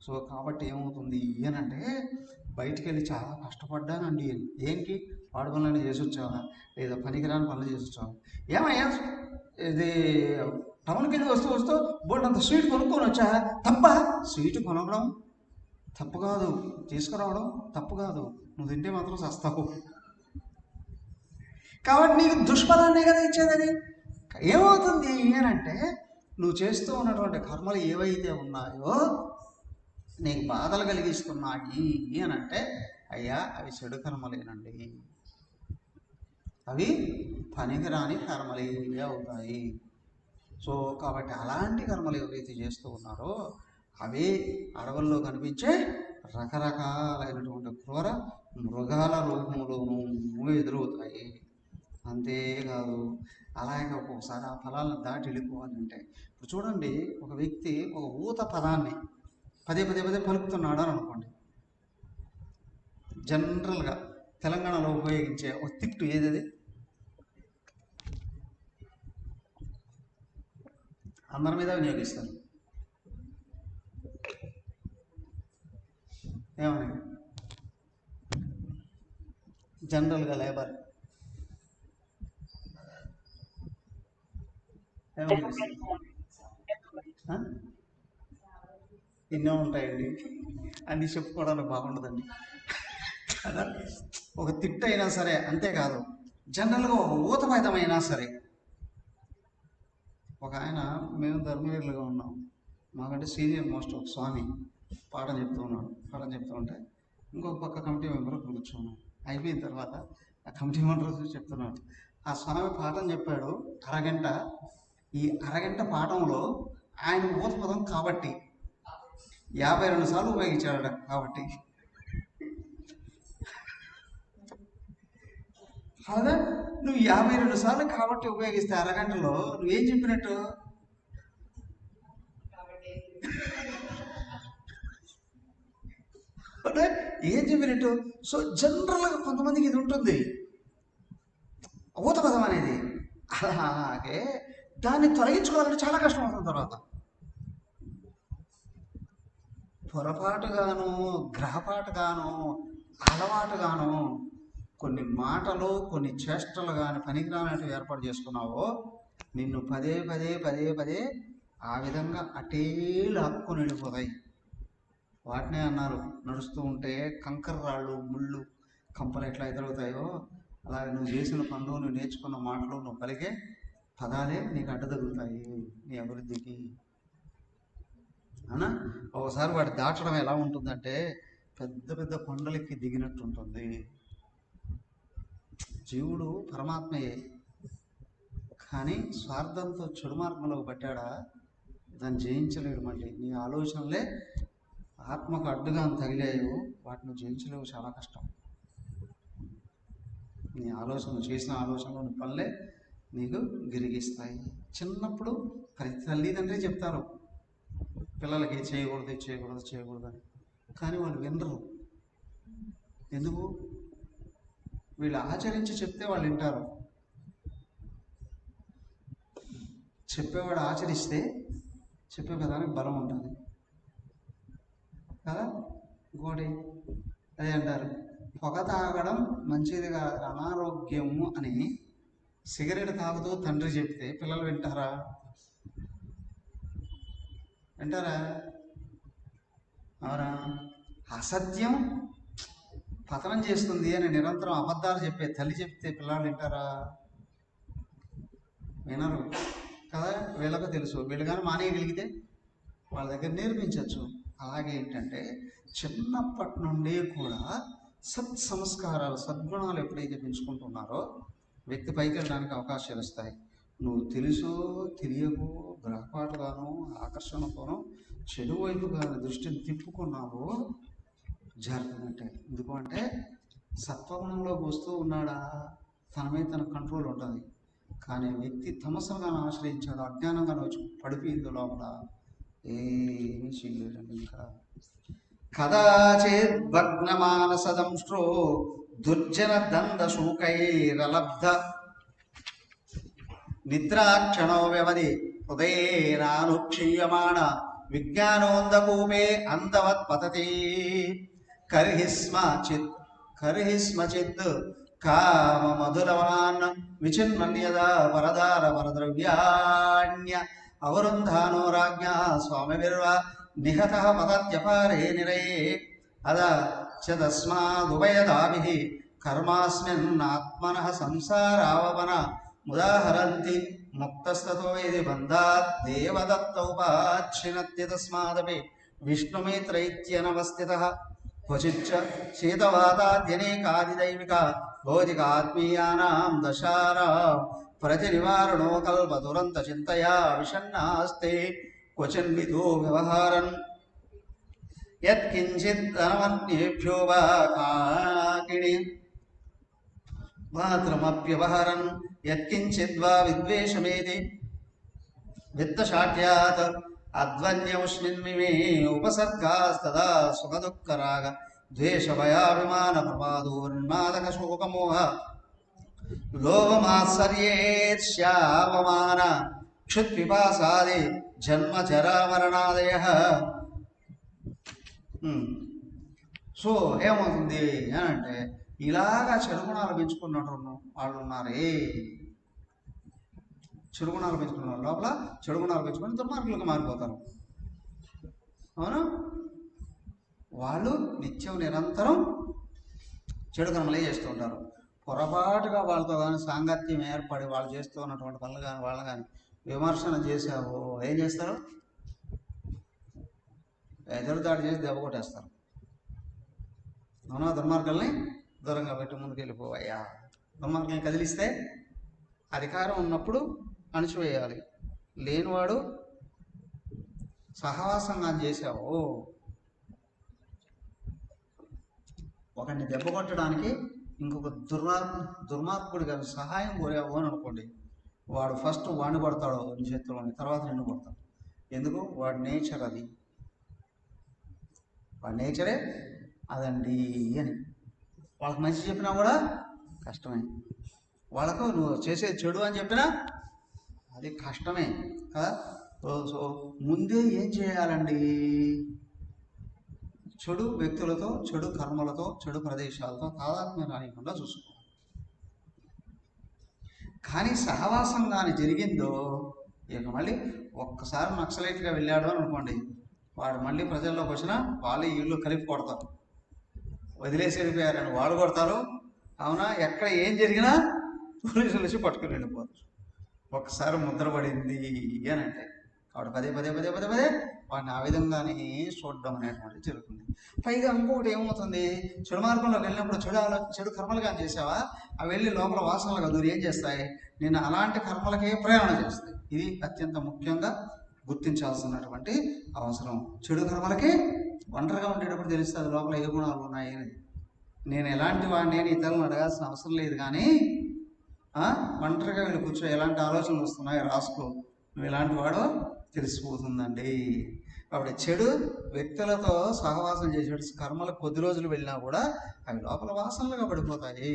సో కాబట్టి ఏమవుతుంది అనంటే బయటికి వెళ్ళి చాలా కష్టపడ్డానండి. దేనికి? వాడు పనులను చేసి వచ్చావా, లేదా పనికిరాని పనులు చేసి వచ్చావా? ఏమయ్యా ఇది టౌన్కి వెళ్ళి వస్తూ బోల్డంత స్వీట్ కొనుక్కొని వచ్చా, తప్ప? స్వీట్ కొనడం తప్పు కాదు, తీసుకురావడం తప్పు కాదు, నువ్వు తింటే మాత్రం చస్తావు. కాబట్టి నీకు దుష్ఫలాన్నే కదా ఇచ్చేది. అది ఏమవుతుంది అంటే నువ్వు చేస్తూ ఉన్నటువంటి కర్మలు ఏవైతే ఉన్నాయో నీకు బాధలు కలిగిస్తున్నాయి అని అంటే అయ్యా అవి చెడు కర్మలేనండి, అవి పనికిరాని కర్మలే అవుతాయి. సో కాబట్టి అలాంటి కర్మలు ఎవరైతే చేస్తూ ఉన్నారో అవే అడవుల్లో కనిపించే రకరకాలైనటువంటి క్రూర మృగాల రూపంలోనూ ఎదురవుతాయి. అంతేకాదు అలాగే ఒక్కొక్కసారి ఆ ఫలాలను దాటి వెళ్ళిపోవాలంటే, ఇప్పుడు చూడండి, ఒక వ్యక్తి ఒక ఊత పదాన్ని పదే పలుకుతున్నాడు అని అనుకోండి. జనరల్గా తెలంగాణలో ఉపయోగించే ఒక తిట్టు ఏదది? అందరి మీద వినియోగిస్తారు. ఏమని? జనరల్గా లేబర్ ఎన్నో ఉంటాయండి, అన్నీ చెప్పుకోవడానికి బాగుండదండి కదా. ఒక తిట్టు అయినా సరే, అంతేకాదు జనరల్గా ఒక ఊతపైదమైనా సరే. ఒక ఆయన, మేము ధర్మవీరులుగా ఉన్నాం, మాకంటే సీనియర్ మోస్ట్ ఒక స్వామి పాఠం చెప్తూ ఉన్నాడు. పాఠం చెప్తూ ఉంటే ఇంకొక పక్క కమిటీ మెంబర్ కూర్చున్నాం. అయిపోయిన తర్వాత ఆ కమిటీ మెంబర్ చూసి చెప్తున్నాడు, ఆ స్వామి పాఠం చెప్పాడు అరగంట, ఈ అరగంట పాఠంలో ఆయన ఊత పదం కాబట్టి 52 సార్లు ఉపయోగించాడు. కాబట్టి అలా నువ్వు 52 సార్లు కాబట్టి ఉపయోగిస్తే అరగంటలో నువ్వేం చెప్పినట్టు? ఏం చెప్పినట్టు? సో జనరల్గా కొంతమందికి ఇది ఉంటుంది, ఊత పదం అనేది. అలాగే దాన్ని తొలగించుకోవాలంటే చాలా కష్టం అవుతుంది. తర్వాత పొరపాటుగాను, గ్రహపాటుగాను, అలవాటుగాను కొన్ని మాటలు, కొన్ని చేష్టలు కానీ పనికిరానట్టు ఏర్పాటు చేసుకున్నావో నిన్ను పదే ఆ విధంగా అటే లాక్కొని వెళ్ళిపోతాయి. వాటినే అన్నారు, నడుస్తూ ఉంటే కంకర రాళ్ళు, ముళ్ళు, కంపలు ఎట్లా ఎదురవుతాయో అలాగే నువ్వు చేసిన పనులు, నువ్వు నేర్చుకున్న మాటలు, నువ్వు పలికే పదాలే నీకు అడ్డదగులుతాయి నీ అభివృద్ధికి. అవునా? ఒకసారి వాటి దాటడం ఎలా ఉంటుందంటే పెద్ద కొండలకి దిగినట్టు ఉంటుంది. జీవుడు పరమాత్మయే, కానీ స్వార్థంతో చెడు మార్గంలోకి పట్టాడా, దాన్ని జయించలేడు. మళ్ళీ నీ ఆలోచనలే ఆత్మకు అడ్డుగా తగిలాయో వాటిని జయించలేవు, చాలా కష్టం. నీ ఆలోచనలు, చేసిన ఆలోచనలు, పనులే నీకు గిరిగిస్తాయి. చిన్నప్పుడు ప్రతి తల్లిదండ్రి చెప్తారు పిల్లలకి చేయకూడదు చేయకూడదు చేయకూడదు అని, కానీ వాళ్ళు వినరు. ఎందుకు? వీళ్ళు ఆచరించి చెప్తే వాళ్ళు వింటారు. చెప్పేవాడు ఆచరిస్తే చెప్పే విధానికి బలం ఉంటుంది కదా. ఇంకోటి అదే అంటారు, పొగ తాగడం మంచిది కాదు, అనారోగ్యము అని సిగరెట్ తాగుతూ తండ్రి చెప్తే పిల్లలు వింటారా? వింటారా? అవునా? అసత్యం పతనం చేస్తుంది అని నిరంతరం అబద్ధాలు చెప్పే తల్లి చెప్తే పిల్లలు వింటారా? వినరు కదా. వీళ్ళకు తెలుసు, వీళ్ళు కానీ మానేయగలిగితే వాళ్ళ దగ్గర నేర్పించవచ్చు. అలాగే ఏంటంటే చిన్నప్పటి నుండి కూడా సత్సంస్కారాలు, సద్గుణాలు ఎప్పుడైతే పెంచుకుంటున్నారో వ్యక్తి పైకి వెళ్ళడానికి అవకాశాలు వస్తాయి. నువ్వు తెలుసో తెలియకో గ్రహపాటుగానో ఆకర్షణతోనో చెడు వైపుగా దృష్టిని తిప్పుకున్నావో జరుగుతున్నట్టే. ఎందుకు అంటే సత్వగుణంలోకి వస్తూ ఉన్నాడా, తన మీద తన కంట్రోల్ ఉంటుంది. కానీ వ్యక్తి తమస్సుగా ఆశ్రయించాడు, అజ్ఞానంగా వచ్చి పడిపోయింది లోపల, ఏమీ చేయలేదండి. ఇంకా కదాచేద్ భగ్నమానసదంశ్రో దుర్జన దండ శూకైరలబ్ధ నిద్రాక్షణో వ్యవధి హృదయేనానుక్షీయమాణ విజ్ఞానోందకూపే అందవత్ పతతి కర్హిస్మ చిత్ కామ మధురవాన్ విచిన్మన్యదా పరదార పరద్రవ్యాణ్య అవరుంధానో రాజ్ఞా స్వామిర్వ నిహత పతత్యపారే నిరయే అద చ తస్మాదుభయదాభిః కర్మాస్మిన్నాత్మనః సంసారావపన ముదాహరంతి ముక్తస్తతో ఇది బంధాత్ దేవదత్తౌపాచ్ఛినత్తి తస్మాదపి విష్ణుమిత్రైత్యనవస్థితః క్వచిచ్చ శీతవాతాద్యనేకాదిదైవిక భౌతికాత్మీయానాం దశారాం ప్రతినివారణో కల్పదురంత చింతయా విషన్నాస్తే క్వచిన్విదో వ్యవహారన్ యత్కించిత్ అనమన్యేభ్యో వా కాకిని మాత్రమప్యవహరన్ యత్కించిద్వా విద్వేషమేతి విత్తశాఠ్యాత్ అద్వన్యముష్మిన్మిమే ఉపసర్గాస్తదా సుఖదుఃఖరాగ ద్వేషభయాభిమాన ప్రమాదోన్మాదక శోకమోహ లోభమాత్సర్యేర్ష్యావమాన క్షుత్పిపాసాది జన్మ జరామరణాదయః. సో ఏమవుతుంది అని అంటే ఇలాగా చెడుగుణాలు పెంచుకున్నట్టు వాళ్ళు ఉన్నారే, చెడుగుణాలు పెంచుకున్నారు లోపల, చెడుగుణాలు పెంచుకొని దుర్మార్గులకు మారిపోతారు. అవును, వాళ్ళు నిత్యం నిరంతరం చెడు కర్మలే చేస్తూ ఉంటారు. పొరపాటుగా వాళ్ళతో కానీ సాంగత్యం ఏర్పడి వాళ్ళు చేస్తూ ఉన్నటువంటి పనులు కానీ వాళ్ళు కానీ విమర్శన చేసావో ఏం చేస్తారు? ఎదురుదాడి చేసి దెబ్బ కొట్టేస్తారు. అవునా? దుర్మార్గుల్ని దూరంగా పెట్టి ముందుకు వెళ్ళిపోవయ్యా. దుర్మార్గుల్ని కదిలిస్తే అధికారం ఉన్నప్పుడు అణిచివేయాలి, లేనివాడు సహవాసంగా చేసావు. ఒకరిని దెబ్బ కొట్టడానికి ఇంకొక దుర్మార్గుడి గారి సహాయం కోరావు అని అనుకోండి, వాడు ఫస్ట్ వాడిని కొడతాడు నీ చేతుల్లోని, తర్వాత నిన్ను కొడతాడు. ఎందుకు? వాడి నేచర్ అది, వాడి నేచరే అదండి అని. వాళ్ళకి మంచి చెప్పినా కూడా కష్టమే, వాళ్ళకు నువ్వు చేసేది చెడు అని చెప్పినా అది కష్టమే కదా. సో ముందే ఏం చేయాలండి? చెడు వ్యక్తులతో, చెడు కర్మలతో, చెడు ప్రదేశాలతో తాదాత్మ్యం రానికుండా చూసుకోవాలి. కానీ సహవాసం కానీ జరిగిందో ఇక మళ్ళీ ఒక్కసారి నక్సలైట్గా వెళ్ళాడు అని అనుకోండి, వాడు మళ్ళీ ప్రజల్లోకి వచ్చినా వాళ్ళు ఇల్లు కలిపి కొడతారు. వదిలేసి వెళ్ళిపోయారని వాళ్ళు కొడతారు. అవునా? ఎక్కడ ఏం జరిగినా పోలీసులు వచ్చి పట్టుకుని వెళ్ళిపోతారు. ఒక్కసారి ముద్ర పడింది అని అంటే వాడు పదే పదే పదే పదే పదే వాడిని ఆ విధంగానే చూడడం అనేటువంటిది జరుగుతుంది. పైగా ఇంకొకటి ఏమవుతుంది, చెడు మార్గంలోకి వెళ్ళినప్పుడు చెడు కర్మలు కానీ చేసావా, అవి వెళ్ళి లోపల వాసనలుగా దూరి ఏం చేస్తాయి, నేను అలాంటి కర్మలకే ప్రేరణ చేస్తాయి. ఇది అత్యంత ముఖ్యంగా గుర్తించాల్సినటువంటి అవసరం. చెడు కర్మలకి ఒంటరిగా ఉండేటప్పుడు తెలుస్తుంది లోపల ఏ గుణాలు ఉన్నాయి అనేది. నేను ఎలాంటి వాడిని అని ఇతరులను అడగాల్సిన అవసరం లేదు. కానీ ఒంటరిగా వీళ్ళు కూర్చో ఎలాంటి ఆలోచనలు వస్తున్నాయి రాసుకో, నువ్వు ఎలాంటి వాడో తెలిసిపోతుందండి. కాబట్టి చెడు వ్యక్తులతో సహవాసం చేసే కర్మలు కొద్ది రోజులు వెళ్ళినా కూడా అవి లోపల వాసనలుగా పడిపోతాయి.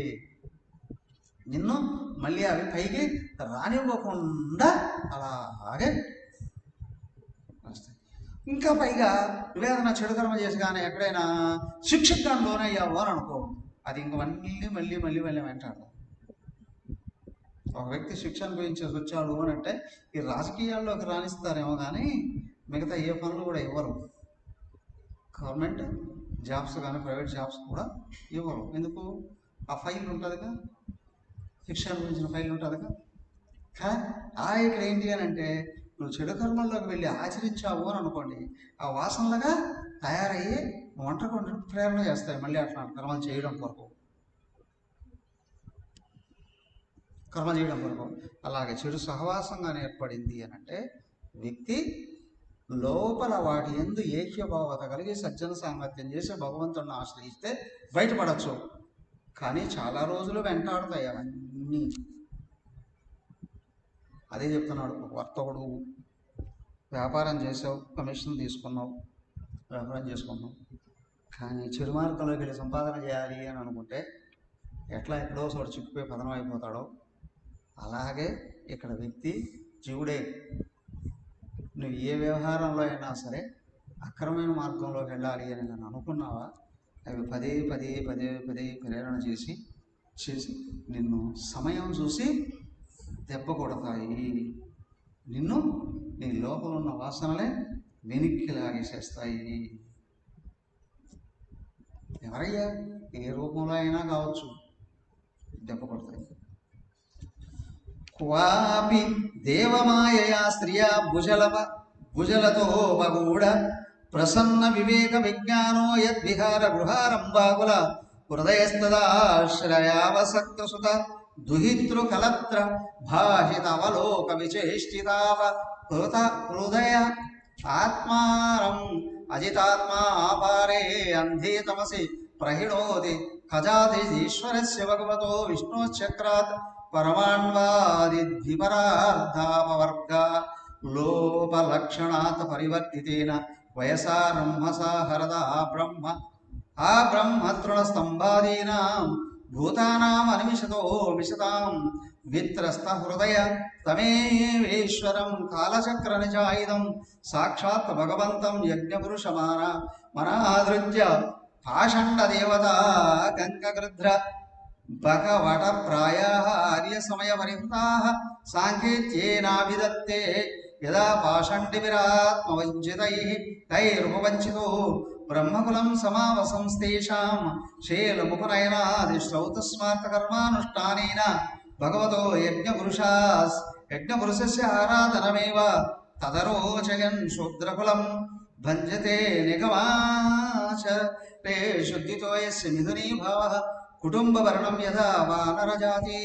నిన్ను మళ్ళీ అవి పైకి రానివ్వకుండా అలాగే వస్తాయి. ఇంకా పైగా నువ్వేదన్నా చెడు కర్మ చేసి కానీ ఎక్కడైనా శిక్షకు లోనయ్యావు అని అనుకో, అది ఇంక మళ్ళీ మళ్ళీ వెంటాడు. ఒక వ్యక్తి శిక్ష అనుభవించేసి వచ్చాడు అని అంటే ఈ రాజకీయాల్లోకి రాణిస్తారేమో కానీ మిగతా ఏ పనులు కూడా ఇవ్వరు. గవర్నమెంట్ జాబ్స్ కానీ ప్రైవేట్ జాబ్స్ కూడా ఇవ్వరు. ఎందుకు? ఆ ఫైల్ ఉంటుందిగా, శిక్ష అనుభవించిన ఫైల్ ఉంటుందిగా. ఇక్కడ ఏంటి అని అంటే నువ్వు చెడు కర్మల్లోకి వెళ్ళి ఆచరించావు అని అనుకోండి, ఆ వాసనలుగా తయారయ్యి వంటకు ప్రేరణ చేస్తాయి మళ్ళీ అట్లాంటి కర్మలు చేయడం కొరకు. అలాగే చెడు సహవాసంగా ఏర్పడింది అని అంటే వ్యక్తి లోపల వాటి యందు ఏక్యభావత కలిగి సజ్జన సాంగత్యం చేసి భగవంతుడిని ఆశ్రయిస్తే బయటపడచ్చు. కానీ చాలా రోజులు వెంటాడుతాయి అవన్నీ. అదే చెప్తున్నాడు, వర్తకుడు వ్యాపారం చేసావు, కమిషన్ తీసుకున్నావు, వ్యాపారం చేసుకున్నావు, కానీ చెడు మార్గంలోకి వెళ్ళి సంపాదన చేయాలి అని అనుకుంటే ఎక్కడో చోటు చిక్కుపోయి పతనం అయిపోతాడో అలాగే ఇక్కడ వ్యక్తి జీవుడే. నువ్వు ఏ వ్యవహారంలో అయినా సరే అక్రమమైన మార్గంలోకి వెళ్ళాలి అని నేను అనుకున్నావా, అవి పదే ప్రేరణ చేసి నిన్ను సమయం చూసి దెబ్బ కొడతాయి. నిన్ను నీ లోపల ఉన్న వాసనలే వెనక్కి లాగేసేస్తాయి. ఎవరయ్యా? ఏ రూపంలో అయినా కావచ్చు, దెబ్బ కొడతాయి. క్వాపి దేవమాయయా స్త్రియా భుజలతోపగూఢ ప్రసన్న వివేక విజ్ఞానో యద్విహార గృహారంభాకుల హృదయస్తదాశ్రయావసక్త సుత దుహితృకలత్ర భాషితవలోక విచేష్టితావ హృదయ ఆత్మానం అజితాత్మా ఆపారే అంధే తమసి ప్రహిణోతి ఖజాదిశ్వరస్య భగవతో విష్ణోచక్రాత్ పరమాణ్వాదిద్విపరార్ధాపవర్గ లోపలక్షణాత్ పరివర్తితేన వయసారంహసా హరదా ఆ బ్రహ్మతృణస్తంభాదీనాం భూతానాం అనిమిషతో మిషతాం విత్రస్త హృదయ తమేవేశ్వరం కాలచక్ర నిజాయుధం సాక్షాత్ భగవంతం యజ్ఞపురుషమనాధృత్య పాషండ దేవత గంగగృధ్ర భగవట ప్రాయాః ఆర్య సమయ పరిహృతాః సాంకేత్యేనాభిదత్తే యదా పాషండివిరాత్మవంచితైః తైరుపవంచితో బ్రహ్మకులం సమావసంస్తేషాం శేలముఖనయనాది శ్రౌతస్మార్త కర్మానుష్ఠానేన భగవతో యజ్ఞపురుషస్య ఆరాధనమేవ తదరోచయన్ శూద్రకులం భంజతే నిగమాచరే శుద్ధితో యస్య మిథునీ భావః కుటుంబవర్ణం యథా వానరజాతే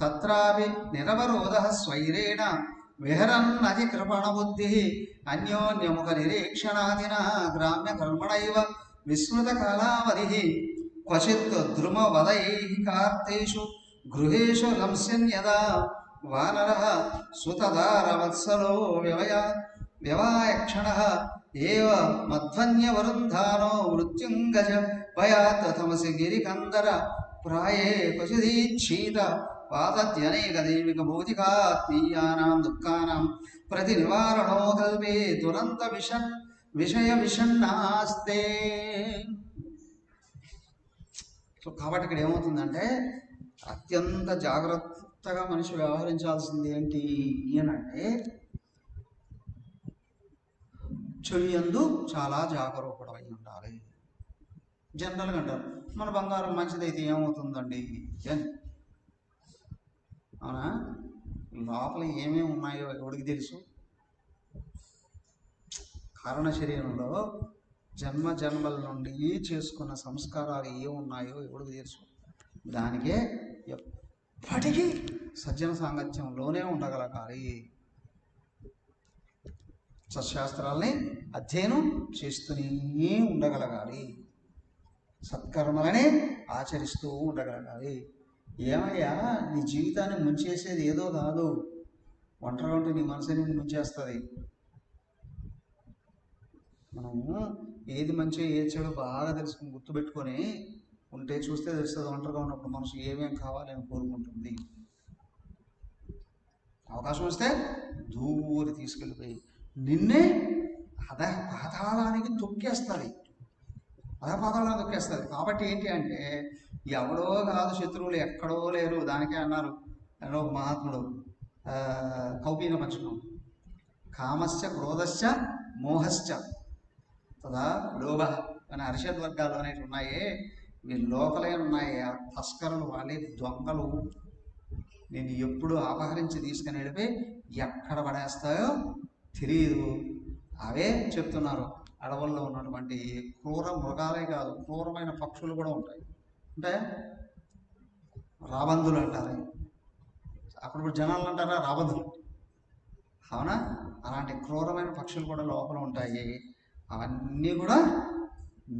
తత్రాపి నిరవరోధః స్వైరేణ విహరన్నధికృపణబుద్ధిః అన్యోన్యముఖ నిరీక్షణాదినా గ్రామ్య కర్మణైవ విస్మృత కాలావధిః క్వచిత్ ద్రుమవదైః కార్తేషు గృహేషు లంస్యన్ యదా వానరః సుతదారవత్సలో వ్యవాయక్షణః ఏవ మధ్వన్యవరుంధానో మృత్యుంగజ భయాత్ తమసి గిరికందర ప్రాయే క్వచిదీక్షీత పాదత్యనేక దైవిక భౌతికాత్మీయానాం దుఃఖానాం ప్రతి నివారణో కల్పే దురంత విషయ విషణ్ణాస్తే. సో కాబట్టి ఇక్కడ ఏమవుతుందంటే అత్యంత జాగ్రత్తగా మనిషి వ్యవహరించాల్సింది ఏంటి అనంటే చెడు యందు చాలా జాగరూకుడై ఉండాలి. జనరల్గా అంటారు మన బంగారం మంచిదైతే ఏమవుతుందండి అని. అవునా? లోపల ఏమేమి ఉన్నాయో ఎవడికి తెలుసు? కారణ శరీరంలో జన్మల నుండి చేసుకున్న సంస్కారాలు ఏమున్నాయో ఎవడికి తెలుసు? దానికే ఎప్పటికీ సజ్జన సాంగత్యంలోనే ఉండగలగాలి. సత్శాస్త్రాల్ని అధ్యయనం చేస్తూనే ఉండగలగాలి. సత్కర్మలని ఆచరిస్తూ ఉండగలగాలి. ఏమయ్యా, నీ జీవితాన్ని ముంచేసేది ఏదో కాదు, ఒంటరిగా ఉంటే నీ మనసుని ముంచేస్తుంది. మనము ఏది మంచి ఏది చెడు బాగా తెలుసుకుని గుర్తుపెట్టుకొని ఉంటే చూస్తే తెలుస్తుంది. ఒంటరిగా ఉన్నప్పుడు మనసు ఏమేం కావాలని కోరుకుంటుంది. అవకాశం వస్తే దూరి తీసుకెళ్ళిపోయి నిన్నే పాతాళానికి తొక్కేస్తుంది. పాతాళానికి తొక్కేస్తుంది. కాబట్టి ఏంటి అంటే, ఎవడో కాదు శత్రువులు, ఎక్కడో లేరు. దానికే అన్నారు ఒక మహాత్ముడు కౌపీన పంచకం, కామస్య క్రోధశ్చ మోహశ్చ తదా లోభ అని అరిషడ్ వర్గాలు అనేవి ఉన్నాయే, మీ లోపలే ఉన్నాయి. ఆ తస్కరులు, వాళ్ళే దొంగలు. నేను ఎప్పుడు అపహరించి తీసుకుని వెళ్ళిపోయి ఎక్కడ పడేస్తాయో తెలియదు. అవే చెప్తున్నారు. అడవుల్లో ఉన్నటువంటి క్రూర మృగాలే కాదు, క్రూరమైన పక్షులు కూడా ఉంటాయి. ఉంటాయా? రాబందులు అంటారు. అప్పుడు జనాలు అంటారా రాబందులు, అవునా? అలాంటి క్రూరమైన పక్షులు కూడా లోపల ఉంటాయి. అవన్నీ కూడా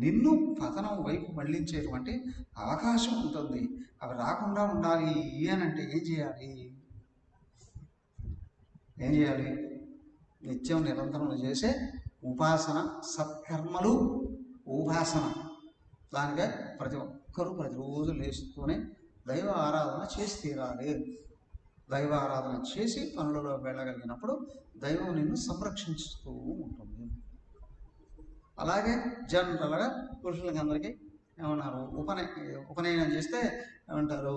నిన్ను పతనం వైపు మళ్ళించేటువంటి అవకాశం ఉంటుంది. అవి రాకుండా ఉండాలి అని అంటే ఏం చేయాలి? నిత్యం నిరంతరం చేసే ఉపాసన, సత్కర్మలు, ఉపాసన. దానికే ప్రతి ఒక్కరూ ప్రతిరోజు లేస్తూనే దైవ ఆరాధన చేసి తీరాలి. దైవ ఆరాధన చేసి పనులలో వెళ్ళగలిగినప్పుడు దైవం నిన్ను సంరక్షిస్తూ ఉంటుంది. అలాగే జనరల్గా పురుషులకి అందరికీ ఏమన్నారు, ఉపనయనం చేస్తే ఏమంటారు,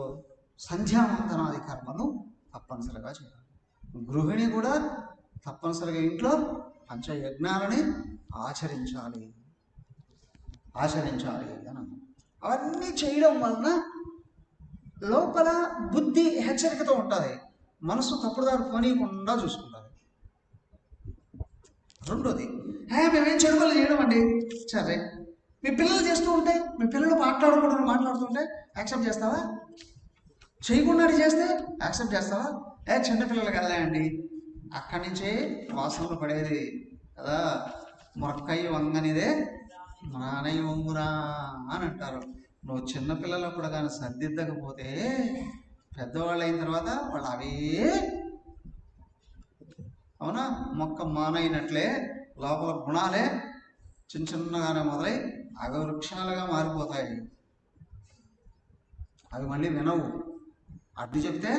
సంధ్యావందనాది కర్మను తప్పనిసరిగా చేయాలి. గృహిణి కూడా తప్పనిసరిగా ఇంట్లో పంచయజ్ఞాలని ఆచరించాలి అని. అవన్నీ చేయడం వలన లోపల బుద్ధి హెచ్చరికతో ఉంటుంది. మనసు తప్పుదారు పోనీయకుండా చూసుకుంటుంది. రెండోది, మేమేం చెడుగులు చేయడం అండి. సరే, మీ పిల్లలు చేస్తూ ఉంటే, మీ పిల్లలు మాట్లాడుతుంటే యాక్సెప్ట్ చేస్తావా? చేయకుండా చేస్తే యాక్సెప్ట్ చేస్తావా? చిన్నపిల్లలు కదా అండి, అక్కడి నుంచే వాసనలు పడేది కదా. మొరక్కయ్య వంగనిదే నానయ్య వంగురా అని అంటారు. నువ్వు చిన్నపిల్లలప్పుడు కానీ సర్దిద్దకపోతే పెద్దవాళ్ళు అయిన తర్వాత వాళ్ళు అవే, అవునా, మొక్క మానైనట్లే లోపల గుణాలే చిన్నగానే మొదలై అవి వృక్షాలుగా మారిపోతాయి. అవి మళ్ళీ వినవు. అడ్డు చెప్తే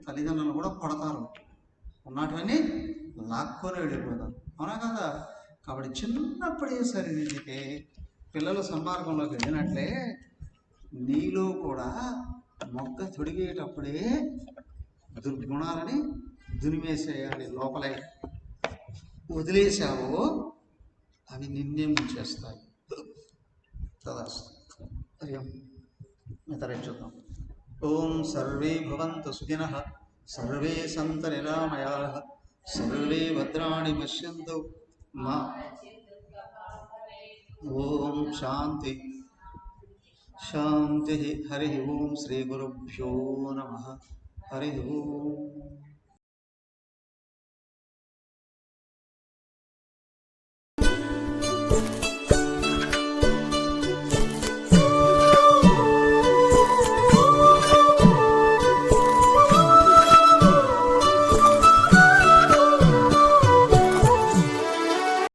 తల్లిదండ్రులు కూడా కొడతారు, ఉన్నటువన్నీ లాక్కొని వెళ్ళిపోతారు, అవునా కదా? కాబట్టి చిన్నప్పుడే సరిదిద్దితే పిల్లలు సన్మార్గంలోకి వెళ్ళినట్లే నీలో కూడా మొక్క తొడిగేటప్పుడే దుర్గుణాలని దునిమేసేయాలి. లోపలే వదిలేసావో అవి నిన్నే ముంచేస్తాయి. చూద్దాం. ఓం సర్వే భవంతు సుఖినః, సర్వే సంతు నిరామయాః, సర్వే భద్రాణి పశ్యంతు మా. ఓం శాంతి శాంతి. హరి ఓం. శ్రీ గురుభ్యో నమః. హరి ఓం.